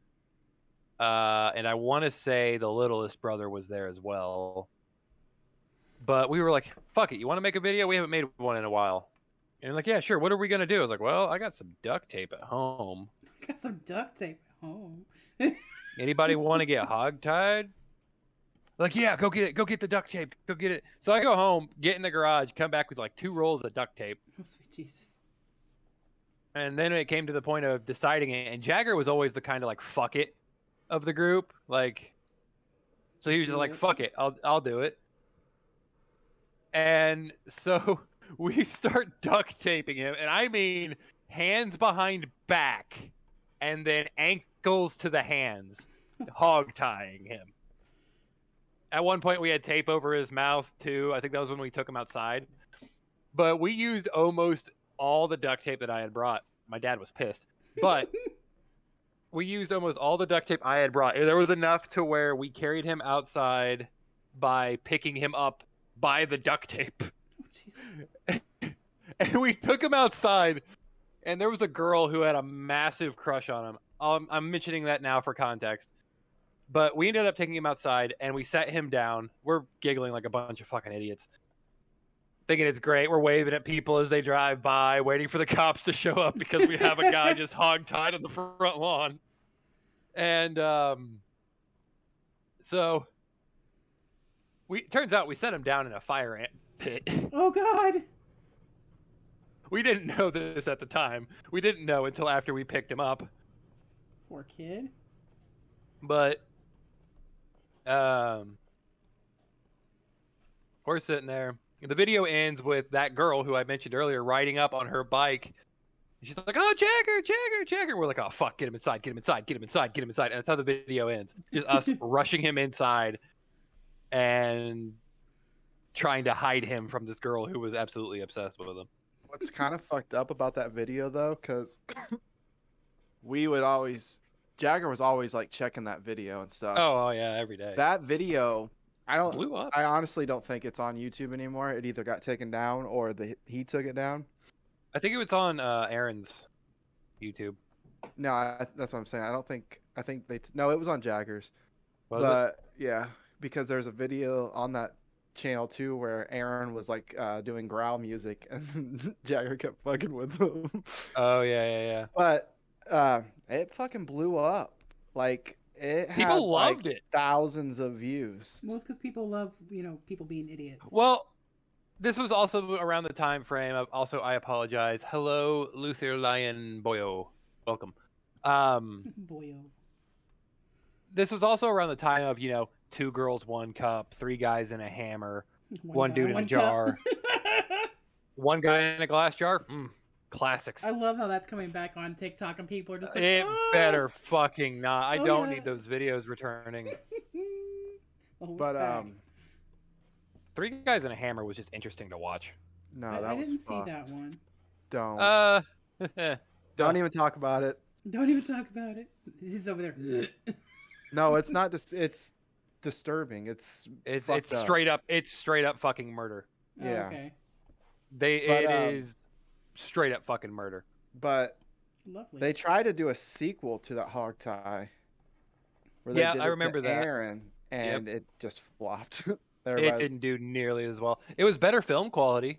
and I want to say the littlest brother was there as well. But we were like, fuck it, you want to make a video? We haven't made one in a while. And like, yeah, sure, what are we going to do? I was like, well, I got some duct tape at home. I got some duct tape at home. Anybody want to get hogtied? Like, yeah, go get it. Go get the duct tape. Go get it. So I go home, get in the garage, come back with like 2 rolls of duct tape. Oh, sweet Jesus. And then it came to the point of deciding it. And Jagger was always the kind of like, fuck it of the group. Like, so he was just like, fuck it. I'll do it. And so we start duct taping him. And I mean, hands behind back and then ankles to the hands, hog tying him. At one point, we had tape over his mouth, too. I think that was when we took him outside. But we used almost all the duct tape that I had brought. My dad was pissed. But we used almost all the duct tape I had brought. There was enough to where we carried him outside by picking him up by the duct tape. Oh, Jesus. And we took him outside, and there was a girl who had a massive crush on him. I'm mentioning that now for context. But we ended up taking him outside, and we sat him down. We're giggling like a bunch of fucking idiots, thinking it's great. We're waving at people as they drive by, waiting for the cops to show up because we have a guy just hog-tied on the front lawn. And so turns out we set him down in a fire ant pit. Oh, God. We didn't know this at the time. We didn't know until after we picked him up. Poor kid. But we're sitting there. The video ends with that girl who I mentioned earlier riding up on her bike. She's like, "Oh, Jagger. We're like, "Oh, fuck, get him inside. And that's how the video ends. Just us rushing him inside and trying to hide him from this girl who was absolutely obsessed with him. What's kind of fucked up about that video though, because Jagger was always like checking that video and stuff. Oh yeah, every day. That video, Blew up. I honestly don't think it's on YouTube anymore. It either got taken down or he took it down. I think it was on Aaron's YouTube. No, that's what I'm saying. I think no, it was on Jagger's. Was But yeah, because there's a video on that channel too where Aaron was like doing growl music and Jagger kept fucking with him. it? Oh yeah. But it fucking blew up. Like it had People loved like it. thousands of views. Well, it's because people love, people being idiots. Well, this was also around the time frame of. Also, I apologize. Hello, Luther Lion Boyo. Welcome. Boyo. This was also around the time of 2 girls, 1 cup, 3 guys in a hammer, 1 dude in a jar, 1 guy in a glass jar. Classics. I love how that's coming back on TikTok and people are just like, It "Ah!" better fucking not. I Oh, don't yeah. need those videos returning. Oh, it's But back. 3 guys in a hammer was just interesting to watch. No, I that was didn't see fucked. that one. Don't don't even talk about it. Don't even talk about it. He's over there. No, it's not. It's disturbing. It's fucked up. It's straight up fucking murder. Oh, Yeah. okay. It is straight up fucking murder. But Lovely. they tried to do a sequel to that hog tie. Where Yeah, did I it remember to that. Aaron, and it just flopped. It didn't do nearly as well. It was better film quality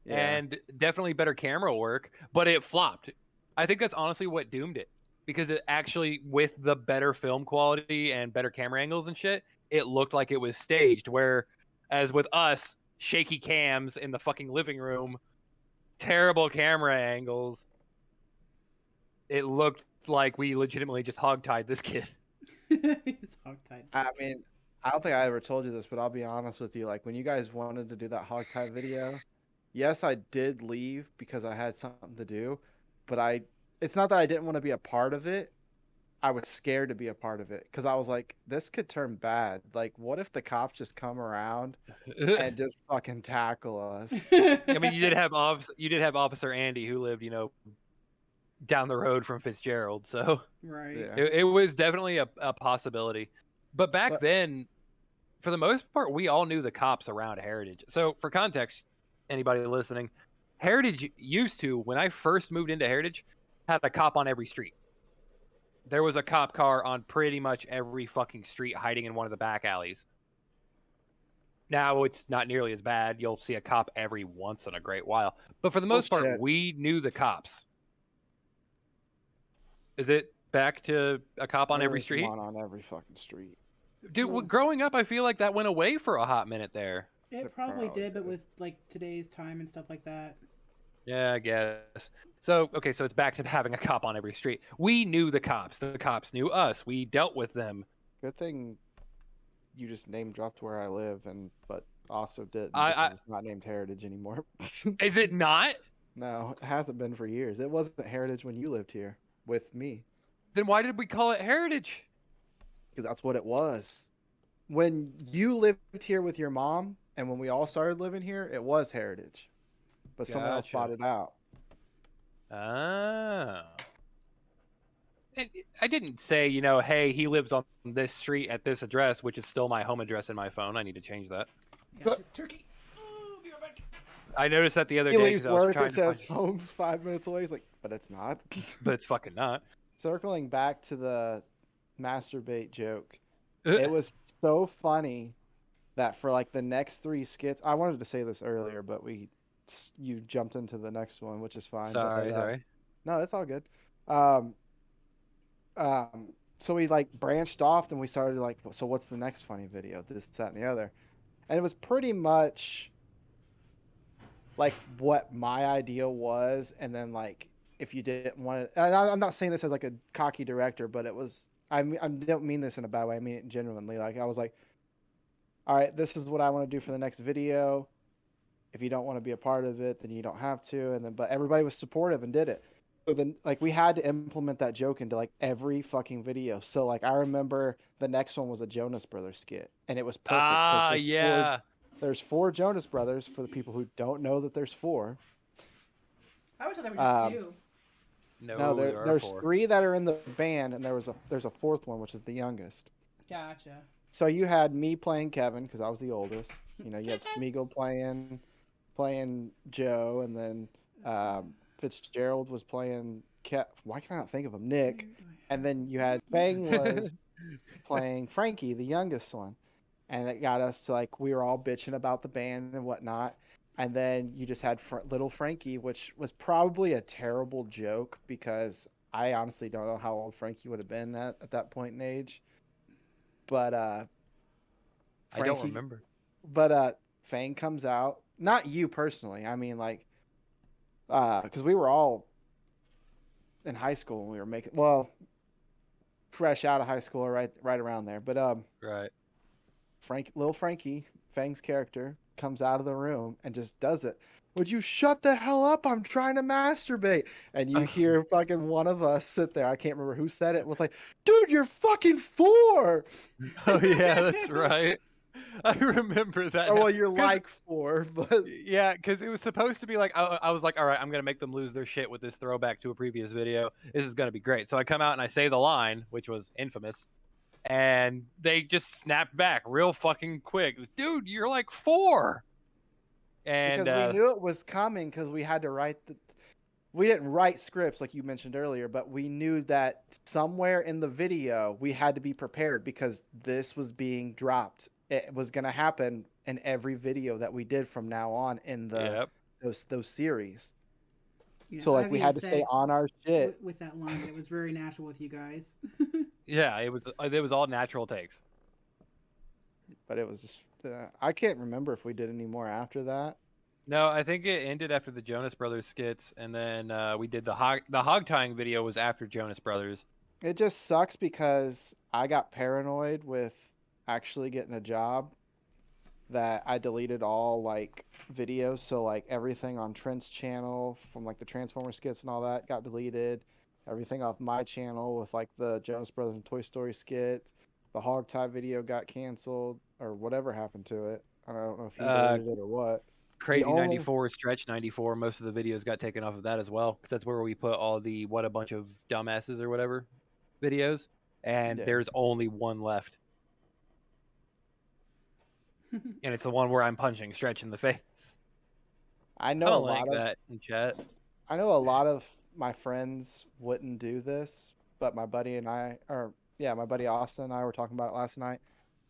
Yeah. and definitely better camera work, but it flopped. I think that's honestly what doomed it. Because it actually, with the better film quality and better camera angles and shit, it looked like it was staged. Whereas with us, shaky cams in the fucking living room, terrible camera angles, it looked like we legitimately just hogtied this kid. He's hogtied. I mean, I don't think I ever told you this, but I'll be honest with you. Like when you guys wanted to do that hog tie video, yes, I did leave because I had something to do, but it's not that I didn't want to be a part of it. I was scared to be a part of it because I was like, this could turn bad. Like, what if the cops just come around and just fucking tackle us? I mean, you did have Officer Andy who lived, down the road from Fitzgerald, so Right. Yeah. it was definitely a possibility. But back then, for the most part, we all knew the cops around Heritage. So for context, anybody listening, Heritage used to, when I first moved into Heritage, had a cop on every street. There was a cop car on pretty much every fucking street hiding in one of the back alleys. Now it's not nearly as bad. You'll see a cop every once in a great while. But for the most part, we knew the cops. Is it back to a cop on every street? One on every fucking street. Dude, Well- growing up, I feel like that went away for a hot minute there. It probably did, but with like today's time and stuff like that. Yeah, I guess. So, okay, so it's back to having a cop on every street. We knew the cops. The cops knew us. We dealt with them. Good thing you just name dropped where I live, but also didn't I- because it's not named Heritage anymore. Is it not? No, it hasn't been for years. It wasn't Heritage when you lived here with me, Then why did we call it Heritage? because that's what it was. When you lived here with your mom, and when we all started living here, it was Heritage, but someone else Gotcha. bought it out. Oh. I didn't say, hey, he lives on this street at this address, which is still my home address in my phone. I need to change that. Yeah, So- turkey. Oh, be right back. I noticed that the other He day. leaves 'Cause I was work, trying it to says find- home's 5 minutes away. He's like, but it's not. But it's fucking not. Circling back to the masturbate joke, it was so funny that for like the next 3 skits, I wanted to say this earlier, but you jumped into the next one, which is fine. Sorry, but, sorry. No, it's all good. So we like branched off, and we started like, so what's the next funny video? This, that, and the other, and it was pretty much like what my idea was, and then like if you didn't want it, and I'm not saying this as like a cocky director, but it was. I don't mean this in a bad way. I mean it genuinely. Like I was like, all right, this is what I want to do for the next video. If you don't want to be a part of it, then you don't have to. And then, but everybody was supportive and did it. So then, like, we had to implement that joke into like every fucking video. So like, I remember the next one was a Jonas Brothers skit, and it was perfect. 'cause Yeah. there's 4 Jonas Brothers for the people who don't know that there's 4. I would thought there were just Um, two. no, No, there are there's 4. 3 that are in the band, and there's a fourth one, which is the youngest. Gotcha. So you had me playing Kevin because I was the oldest. You had Kevin. Smeagol playing Joe, and then Fitzgerald was playing Why can I not think of him? Nick, and then you had Fang was playing Frankie, the youngest one, and it got us to like we were all bitching about the band and whatnot. And then you just had little Frankie, which was probably a terrible joke because I honestly don't know how old Frankie would have been at that point in age. But I don't Frankie, remember. but Fang comes out. Not you personally. I mean, like, because we were all in high school when we were making, well, fresh out of high school, or right around there. But Right. little Frankie, Fang's character, comes out of the room and just does it. Would you shut the hell up? I'm trying to masturbate. And you hear fucking one of us sit there. I can't remember who said it. Was like, dude, you're fucking 4. Oh yeah, that's right. I remember that Or now. well, you're 'Cause like 4, but yeah, because it was supposed to be like I was like, all right, I'm gonna make them lose their shit with this throwback to a previous video. This is gonna be great. So I come out and I say the line, which was infamous, and they just snapped back real fucking quick. Dude, you're like 4. And because we knew it was coming because we didn't write scripts like you mentioned earlier, but we knew that somewhere in the video we had to be prepared because this was being dropped. It was going to happen in every video that we did from now on in yep. those series. You know, So like I've we even had to stay said on our shit, with that line that it was very natural with you guys. Yeah, it was all natural takes. but it was just I can't remember if we did any more after that. No, I think it ended after the Jonas Brothers skits, and then we did the hog tying video was after Jonas Brothers. It just sucks because I got paranoid with actually getting a job that I deleted all like videos. So like everything on Trent's channel from like the Transformer skits and all that got deleted. Everything off my channel with like the Jonas Brothers and Toy Story skits. The Hog Tie video got canceled or whatever happened to it. I don't know if he Uh, deleted it or what. The Crazy only 94, Stretch 94. Most of the videos got taken off of that as well, because that's where we put all the what a bunch of dumbasses or whatever videos, and yeah, there's only one left, and it's the one where I'm punching Stretch in the face. I know a I'll lot link of that in chat. I know a lot of my friends wouldn't do this, but my buddy and I, or yeah, my buddy Austin and I were talking about it last night.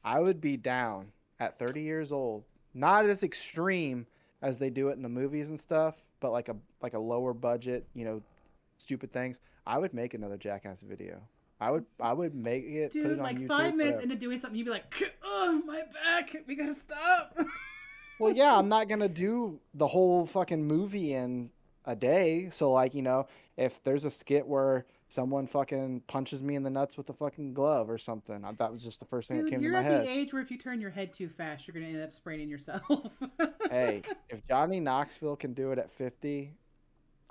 I would be down at 30 years old, not as extreme as they do it in the movies and stuff, but like a lower budget, stupid things. I would make another Jackass video. I would make it, put it Dude, on like YouTube, 5 minutes whatever. into doing something, you'd be like, "Oh, my back! We gotta stop." Well, yeah, I'm not gonna do the whole fucking movie in a day. So like, if there's a skit where someone fucking punches me in the nuts with a fucking glove or something, that was just the first thing that Dude, came to you're my at the head. age where if you turn your head too fast, you're gonna end up spraining yourself. Hey, if Johnny Knoxville can do it at 50,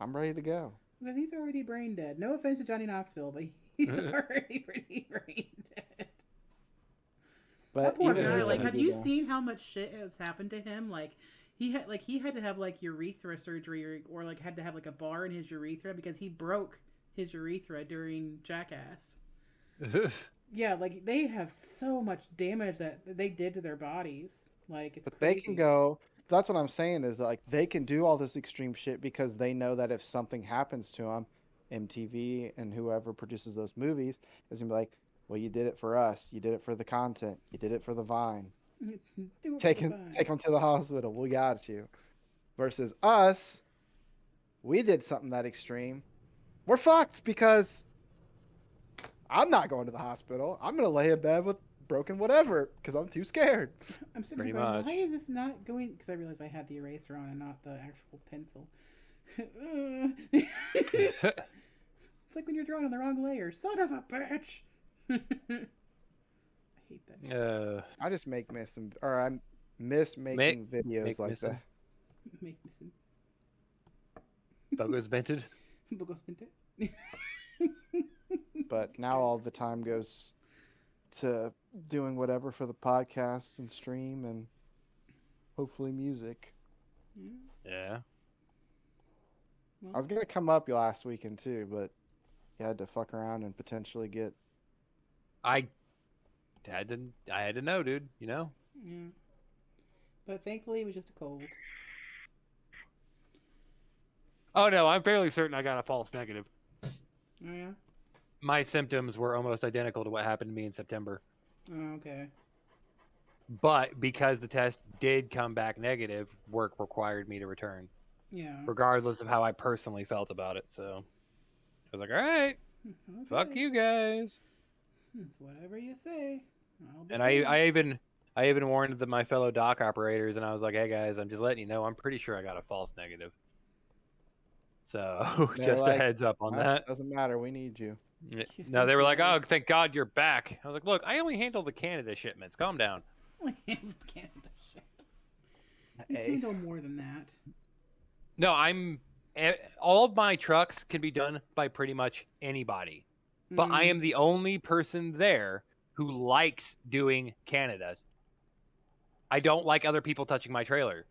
I'm ready to go. Well, he's already brain dead. No offense to Johnny Knoxville, but he's already pretty brain dead. That But poor even guy. he Uh, said Like, he'd have be you down. seen how much shit has happened to him? Like, he had to have like urethra surgery or like had to have like a bar in his urethra because he broke his urethra during Jackass. Yeah, like they have so much damage that they did to their bodies. Like it's But they can crazy. go. That's what I'm saying is like they can do all this extreme shit because they know that if something happens to them, MTV and whoever produces those movies is gonna be like, well, you did it for us. You did it for the content. You did it for the Vine. Do it for Take the him, vine. take him to the hospital. We got you. Versus us, we did something that extreme. We're fucked because I'm not going to the hospital. I'm gonna lay in bed with broken whatever because I'm too scared. I'm sitting Pretty here going, why much. is this not going? Because I realized I had the eraser on and not the actual pencil. It's like when you're drawing on the wrong layer. Son of a bitch! I hate that shit. I just I miss make making videos make like missing that. Make me some Bugos Bented. Bugos Pinte. But now all the time goes to doing whatever for the podcast and stream and hopefully music. Yeah. I was gonna come up last weekend too, but you had to fuck around and potentially get. I had to know, dude. You know. Yeah. But thankfully, it was just a cold. Oh no, I'm fairly certain I got a false negative. Oh, yeah? My symptoms were almost identical to what happened to me in September. Oh, okay. But because the test did come back negative, work required me to return, Yeah. regardless of how I personally felt about it. So I was like, all right, Okay. fuck you guys. Whatever you say. I'll be And there. I even warned my fellow dock operators, and I was like, hey guys, I'm just letting you know, I'm pretty sure I got a false negative. So They're just a like, heads up on that. doesn't matter. We need you. No, they were like, Essentially. oh, thank God you're back. I was like, look, I only handle the Canada shipments. Calm down. Canada shit. You Hey. handle more than that. No, all of my trucks can be done by pretty much anybody. But I am the only person there who likes doing Canada. I don't like other people touching my trailer.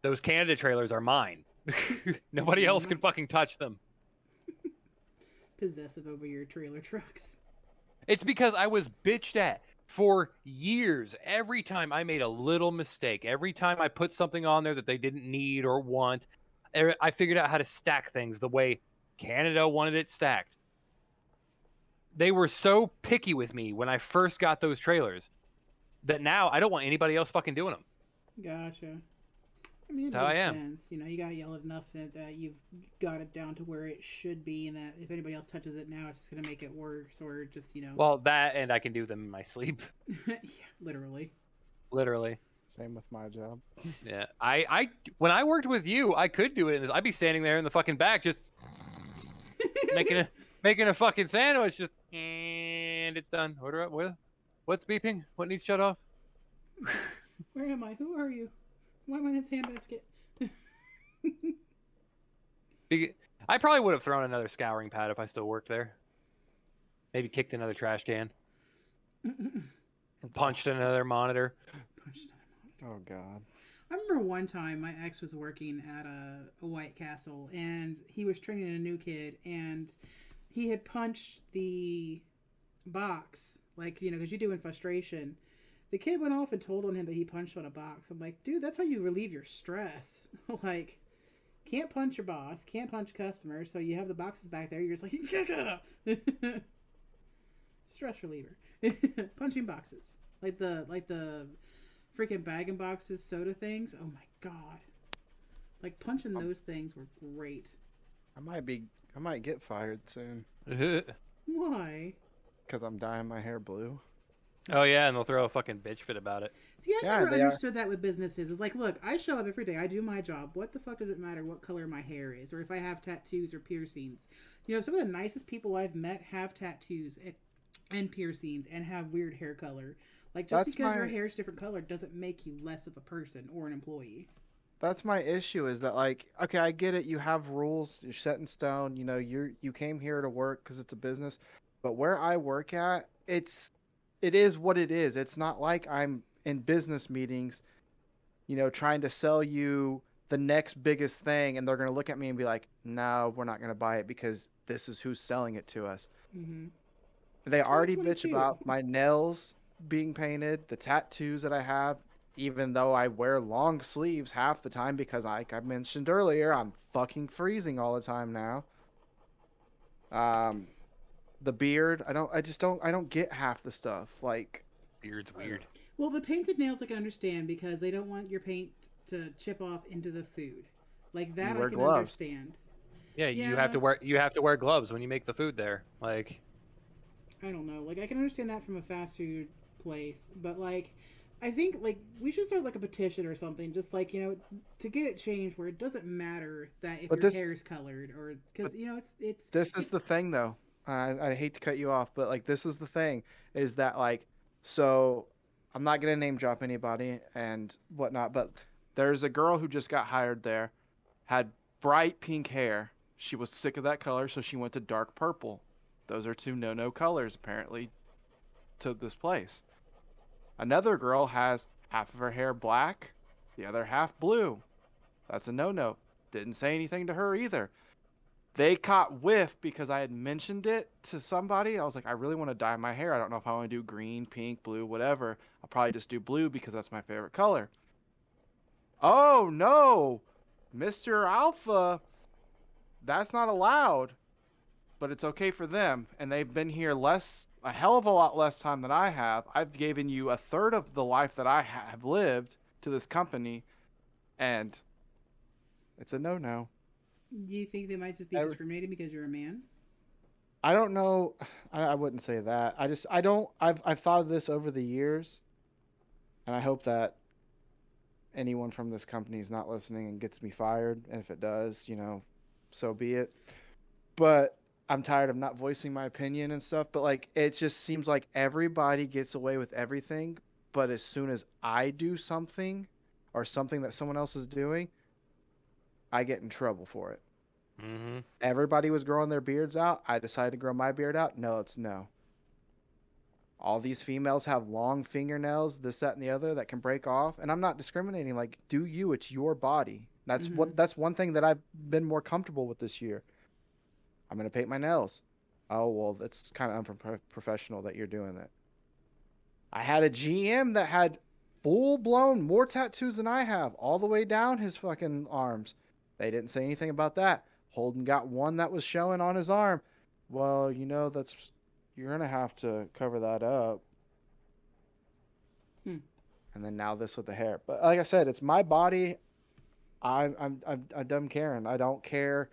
Those Canada trailers are mine. Nobody else can fucking touch them. Possessive over your trailer trucks. It's because I was bitched at for years. Every time I made a little mistake, every time I put something on there that they didn't need or want, I figured out how to stack things the way Canada wanted it stacked. They were so picky with me when I first got those trailers that now I don't want anybody else fucking doing them. Gotcha. I mean, it That's how I makes am. sense. You know, you got yelled enough that you've got it down to where it should be, and that if anybody else touches it now, it's just going to make it worse, or just, you know. Well, that and I can do them in my sleep. Yeah, literally. Literally. Same with my job. Yeah. I when I worked with you, I could do it. I'd be standing there in the fucking back just making a fucking sandwich, just and it's done. Order up. What's beeping? What needs shut off? Where am I? Who are you? Why am I in this handbasket? I probably would have thrown another scouring pad if I still worked there. Maybe kicked another trash can. Punched another monitor. Oh God. I remember one time my ex was working at a White Castle, and he was training a new kid, and he had punched the box, like, you know, because you do in frustration. The kid went off and told on him that he punched on a box. I'm like, dude, that's how you relieve your stress. Like, can't punch your boss, can't punch customers, so you have the boxes back there. You're just like, stress reliever. Punching boxes, like the freaking bag and boxes soda things. Oh my God, like punching those things were great. I might get fired soon Why? because I'm dyeing my hair blue. Oh yeah, and they'll throw a fucking bitch fit about it. See, I Yeah, never they are. understood that with businesses. It's like, look, I show up every day. I do my job. What the fuck does it matter what color my hair is, or if I have tattoos or piercings? You know, some of the nicest people I've met have tattoos and piercings and have weird hair color. Like, just That's because my- your hair is different color doesn't make you less of a person or an employee. That's my issue is that, like, okay, I get it. You have rules. You're set in stone. You know, you came here to work because it's a business. But where I work at, it is what it is. It's not like I'm in business meetings, you know, trying to sell you the next biggest thing, and they're gonna look at me and be like, "No, we're not gonna buy it because this is who's selling it to us." Mm-hmm. They already bitch 2022. about my nails being painted, the tattoos that I have, even though I wear long sleeves half the time because, like I mentioned earlier, I'm fucking freezing all the time now. The beard, I don't get half the stuff. Like, Beard's weird. Well, the painted nails I can understand because they don't want your paint to chip off into the food. Like that, wear I can gloves. understand. Yeah, you Yeah. have to wear gloves when you make the food there. Like, I don't know. Like, I can understand that from a fast food place, but like, I think like we should start like a petition or something, just like, you know, to get it changed where it doesn't matter that if But your this- hair is colored, or because you know it's this is the thing though. I hate to cut you off, but like this is the thing is that, like, so I'm not gonna name drop anybody and whatnot, but there's a girl who just got hired there, had bright pink hair. She was sick of that color, so she went to dark purple. Those are two no colors apparently to this place. Another girl has half of her hair black, the other half blue. That's a no. Didn't say anything to her either. They caught whiff because I had mentioned it to somebody. I was like, I really want to dye my hair. I don't know if I want to do green, pink, blue, whatever. I'll probably just do blue because that's my favorite color. Oh no, Mr. Alpha, that's not allowed, but it's okay for them. And they've been here a hell of a lot less time than I have. I've given you a third of the life that I have lived to this company, and it's a no-no. Do you think they might just be discriminating because you're a man? I don't know. I wouldn't say that. I've thought of this over the years, and I hope that anyone from this company is not listening and gets me fired. And if it does, so be it. But I'm tired of not voicing my opinion and stuff. But like, it just seems like everybody gets away with everything. But as soon as I do something or something that someone else is doing, I get in trouble for it. Mm-hmm. Everybody was growing their beards out. I decided to grow my beard out. No, it's no. All these females have long fingernails, this, that, and the other that can break off. And I'm not discriminating. Like, do you? It's your body. That's one thing that I've been more comfortable with this year. I'm gonna paint my nails. Oh well, that's kind of unprofessional that you're doing it. I had a GM that had full blown more tattoos than I have, all the way down his fucking arms. They didn't say anything about that. Holden got one that was showing on his arm. Well, you're gonna have to cover that up. And then now this with the hair. But like I said, it's my body. I'm done caring. I don't care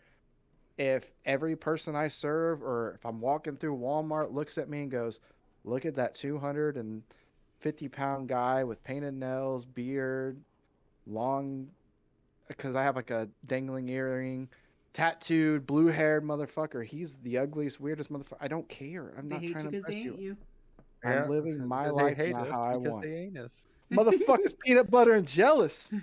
if every person I serve or if I'm walking through Walmart looks at me and goes, "Look at that 250-pound guy with painted nails, beard, long," because I have like a dangling earring, tattooed, blue-haired motherfucker. He's the ugliest, weirdest motherfucker. I don't care. I'm not trying to impress you. They hate you. I'm living my life now how I want. They hate us. Motherfuckers, peanut butter and jealous.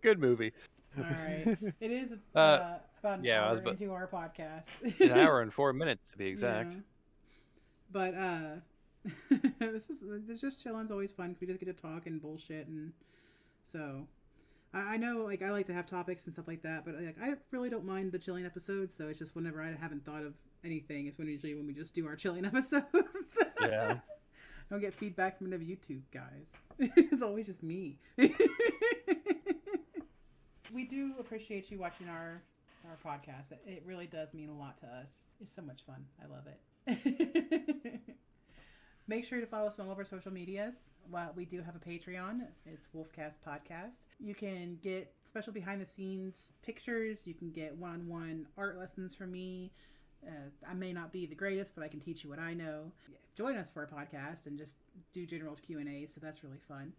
Good movie. All right. It is about an hour into our podcast. An hour and 4 minutes to be exact. Yeah. But this just chillin's always fun because we just get to talk and bullshit, and so I know like I like to have topics and stuff like that, but like I really don't mind the chilling episodes. So it's just whenever I haven't thought of anything, it's usually when we just do our chilling episodes. Yeah. I don't get feedback from any of you two guys. It's always just me. We do appreciate you watching our podcast. It really does mean a lot to us. It's so much fun. I love it. Make sure to follow us on all of our social medias. We do have a Patreon. It's Wolfcast Podcast. You can get special behind the scenes pictures. You can get one-on-one art lessons from me. I may not be the greatest, but I can teach you what I know. Join us for our podcast and just do general Q&A, so that's really fun.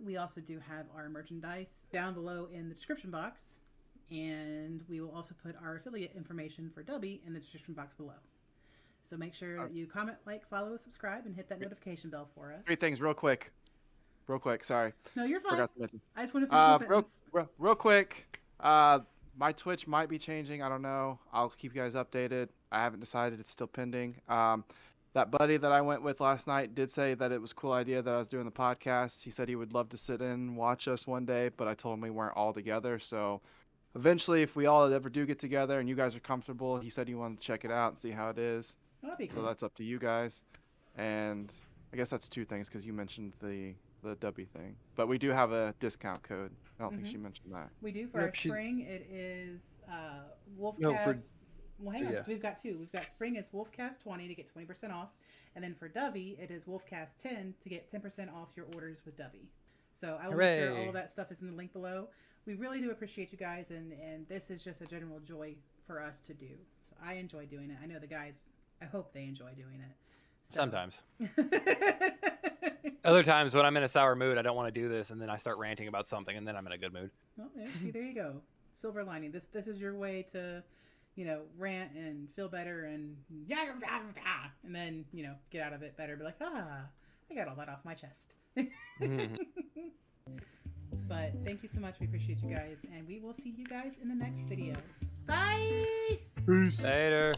We also do have our merchandise down below in the description box, and we will also put our affiliate information for Dubby in the description box below. So make sure that you comment, like, follow, subscribe, and hit that notification bell for us. 3 things real quick. Sorry. No, you're fine. Forgot to mention. I just want to finish the sentence. Real quick. My Twitch might be changing. I don't know. I'll keep you guys updated. I haven't decided. It's still pending. That buddy that I went with last night did say that it was a cool idea that I was doing the podcast. He said he would love to sit in and watch us one day, but I told him we weren't all together. So eventually, if we all ever do get together and you guys are comfortable, he said he wanted to check it out and see how it is. Oh, that'd be so cool. That's up to you guys. And I guess that's 2 things because you mentioned the W thing. But we do have a discount code. I don't think she mentioned that. We do for our spring. It is Wolfcast. Well, hang on, because we've got 2. We've got spring, it's Wolfcast 20 to get 20% off. And then for Dovey, it is Wolfcast 10 to get 10% off your orders with Dovey. So I will make sure all of that stuff is in the link below. We really do appreciate you guys, and this is just a general joy for us to do. So I enjoy doing it. I know the guys, I hope they enjoy doing it. So. Sometimes. Other times when I'm in a sour mood, I don't want to do this, and then I start ranting about something, and then I'm in a good mood. Well, there you go. Silver lining. This is your way to, rant and feel better and then, get out of it better. Be like, I got all that off my chest. But thank you so much. We appreciate you guys, and we will see you guys in the next video. Bye! Peace. Later.